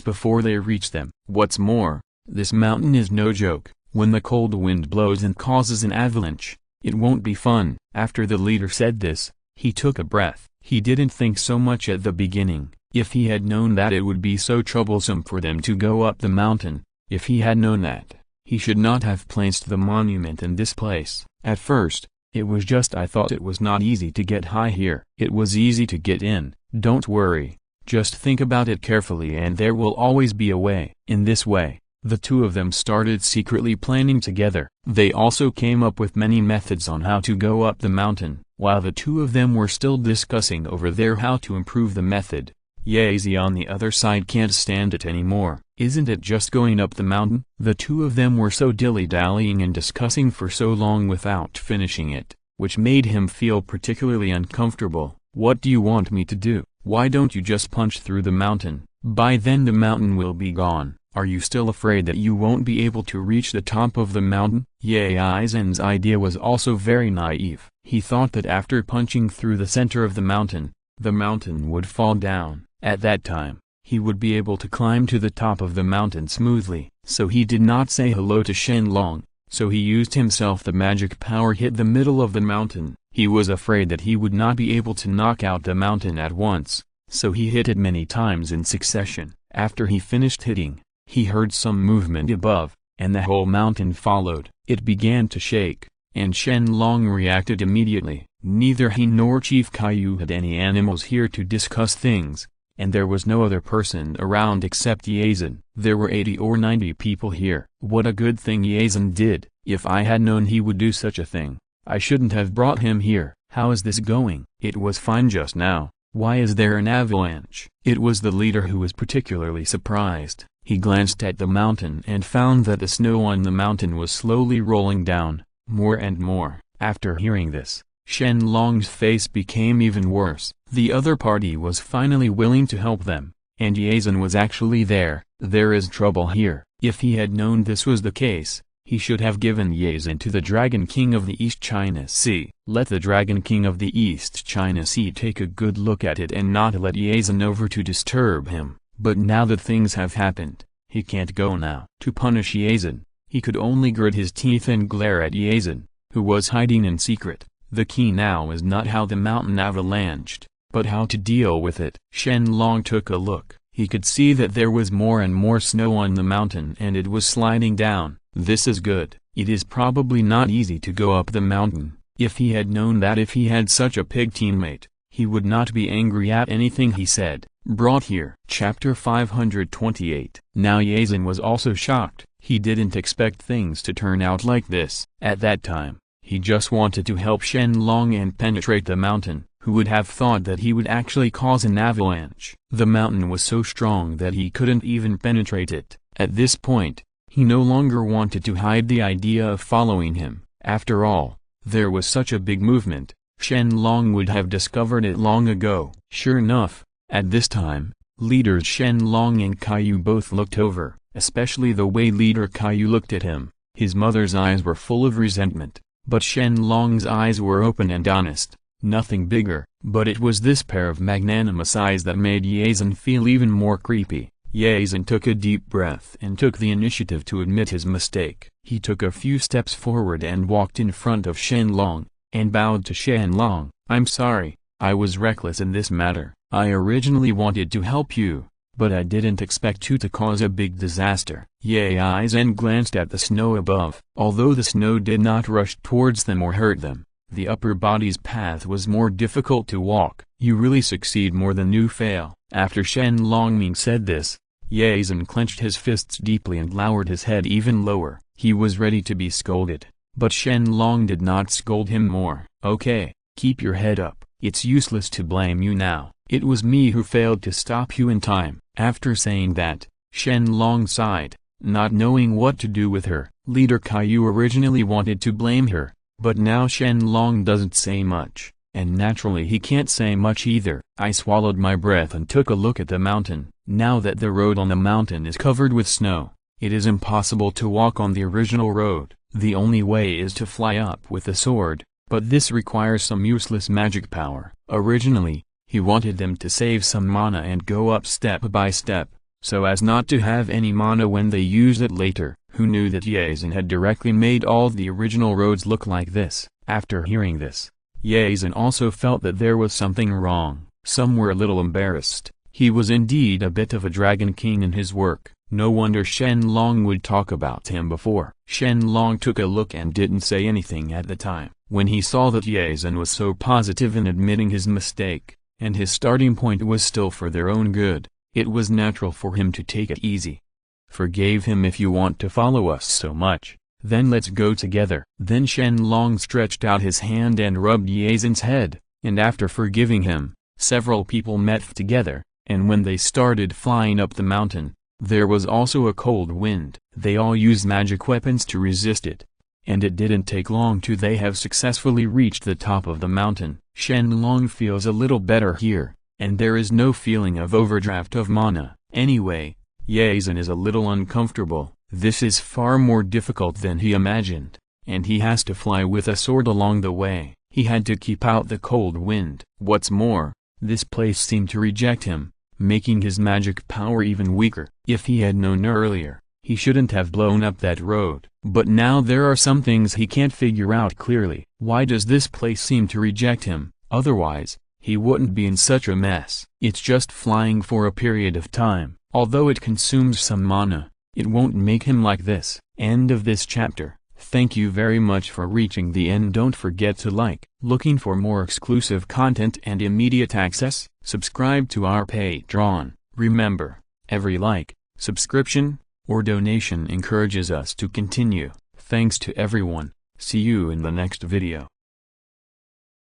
before they reach them. What's more, this mountain is no joke. When the cold wind blows and causes an avalanche, it won't be fun. After the leader said this, he took a breath. He didn't think so much at the beginning. If he had known that it would be so troublesome for them to go up the mountain, if he had known that, he should not have placed the monument in this place. At first, it was just I thought it was not easy to get high here. It was easy to get in. Don't worry, just think about it carefully and there will always be a way. In this way, the two of them started secretly planning together. They also came up with many methods on how to go up the mountain. While the two of them were still discussing over there how to improve the method, Yazi on the other side can't stand it anymore. Isn't it just going up the mountain? The two of them were so dilly-dallying and discussing for so long without finishing it, which made him feel particularly uncomfortable. What do you want me to do? Why don't you just punch through the mountain? By then the mountain will be gone. Are you still afraid that you won't be able to reach the top of the mountain? Ye Aizen's idea was also very naive. He thought that after punching through the center of the mountain would fall down. At that time, he would be able to climb to the top of the mountain smoothly. So he did not say hello to Shen Long, so he used himself the magic power hit the middle of the mountain. He was afraid that he would not be able to knock out the mountain at once, so he hit it many times in succession. After he finished hitting, he heard some movement above, and the whole mountain followed. It began to shake, and Shen Long reacted immediately. Neither he nor Chief Kaiyu had any animals here to discuss things, and there was no other person around except Yazen. There were 80 or 90 people here. What a good thing Yazen did. If I had known he would do such a thing, I shouldn't have brought him here. How is this going? It was fine just now. Why is there an avalanche? It was the leader who was particularly surprised. He glanced at the mountain and found that the snow on the mountain was slowly rolling down, more and more. After hearing this, Shen Long's face became even worse. The other party was finally willing to help them, and Yazen was actually there. There is trouble here. If he had known this was the case, he should have given Yazen to the Dragon King of the East China Sea. Let the Dragon King of the East China Sea take a good look at it and not let Yazen over to disturb him. But now that things have happened, he can't go now. To punish Yazen, he could only grit his teeth and glare at Yazen, who was hiding in secret. The key now is not how the mountain avalanched, but how to deal with it. Shen Long took a look. He could see that there was more and more snow on the mountain and it was sliding down. This is good. It is probably not easy to go up the mountain. If he had known that if he had such a pig teammate, he would not be angry at anything he said. Brought here. Chapter 528. Now Yazen was also shocked. He didn't expect things to turn out like this. At that time, he just wanted to help Shen Long and penetrate the mountain. Who would have thought that he would actually cause an avalanche? The mountain was so strong that he couldn't even penetrate it. At this point, he no longer wanted to hide the idea of following him. After all, there was such a big movement. Shen Long would have discovered it long ago. Sure enough, at this time, leaders Shen Long and Kaiyu both looked over, especially the way leader Kaiyu looked at him. His mother's eyes were full of resentment, but Shen Long's eyes were open and honest. Nothing bigger, but it was this pair of magnanimous eyes that made Yazen feel even more creepy. Yazen took a deep breath and took the initiative to admit his mistake. He took a few steps forward and walked in front of Shen Long, and bowed to Shen Long. I'm sorry, I was reckless in this matter. I originally wanted to help you, but I didn't expect to cause a big disaster. Ye Aizen glanced at the snow above. Although the snow did not rush towards them or hurt them, the upper body's path was more difficult to walk. You really succeed more than you fail. After Shen Long said this, Ye Aizen clenched his fists deeply and lowered his head even lower. He was ready to be scolded, but Shen Long did not scold him more. Okay, keep your head up. It's useless to blame you now. It was me who failed to stop you in time. After saying that, Shen Long sighed, not knowing what to do with her. Leader Caillou originally wanted to blame her, but now Shen Long doesn't say much, and naturally he can't say much either. I swallowed my breath and took a look at the mountain. Now that the road on the mountain is covered with snow, it is impossible to walk on the original road. The only way is to fly up with a sword, but this requires some useless magic power. Originally, he wanted them to save some mana and go up step by step, so as not to have any mana when they use it later. Who knew that Ye Aizen had directly made all the original roads look like this? After hearing this, Ye Aizen also felt that there was something wrong. Some were a little embarrassed. He was indeed a bit of a dragon king in his work. No wonder Shen Long would talk about him before. Shen Long took a look and didn't say anything at the time. When he saw that Ye Aizen was so positive in admitting his mistake, and his starting point was still for their own good, it was natural for him to take it easy. Forgave him. If you want to follow us so much, then let's go together. Then Shen Long stretched out his hand and rubbed Ye Aizen's head, and after forgiving him, several people met together, and when they started flying up the mountain, there was also a cold wind. They all used magic weapons to resist it, and it didn't take long till they have successfully reached the top of the mountain. Shen Long feels a little better here, and there is no feeling of overdraft of mana. Anyway, Ye Aizen is a little uncomfortable. This is far more difficult than he imagined, and he has to fly with a sword along the way. He had to keep out the cold wind. What's more, this place seemed to reject him, making his magic power even weaker. If he had known earlier, he shouldn't have blown up that road. But now there are some things he can't figure out clearly. Why does this place seem to reject him? Otherwise, he wouldn't be in such a mess. It's just flying for a period of time. Although it consumes some mana, it won't make him like this. End of this chapter. Thank you very much for reaching the end. Don't forget to like. Looking for more exclusive content and immediate access? Subscribe to our Patreon. Remember, every like, subscription, or donation encourages us to continue. Thanks to everyone. See you in the next video.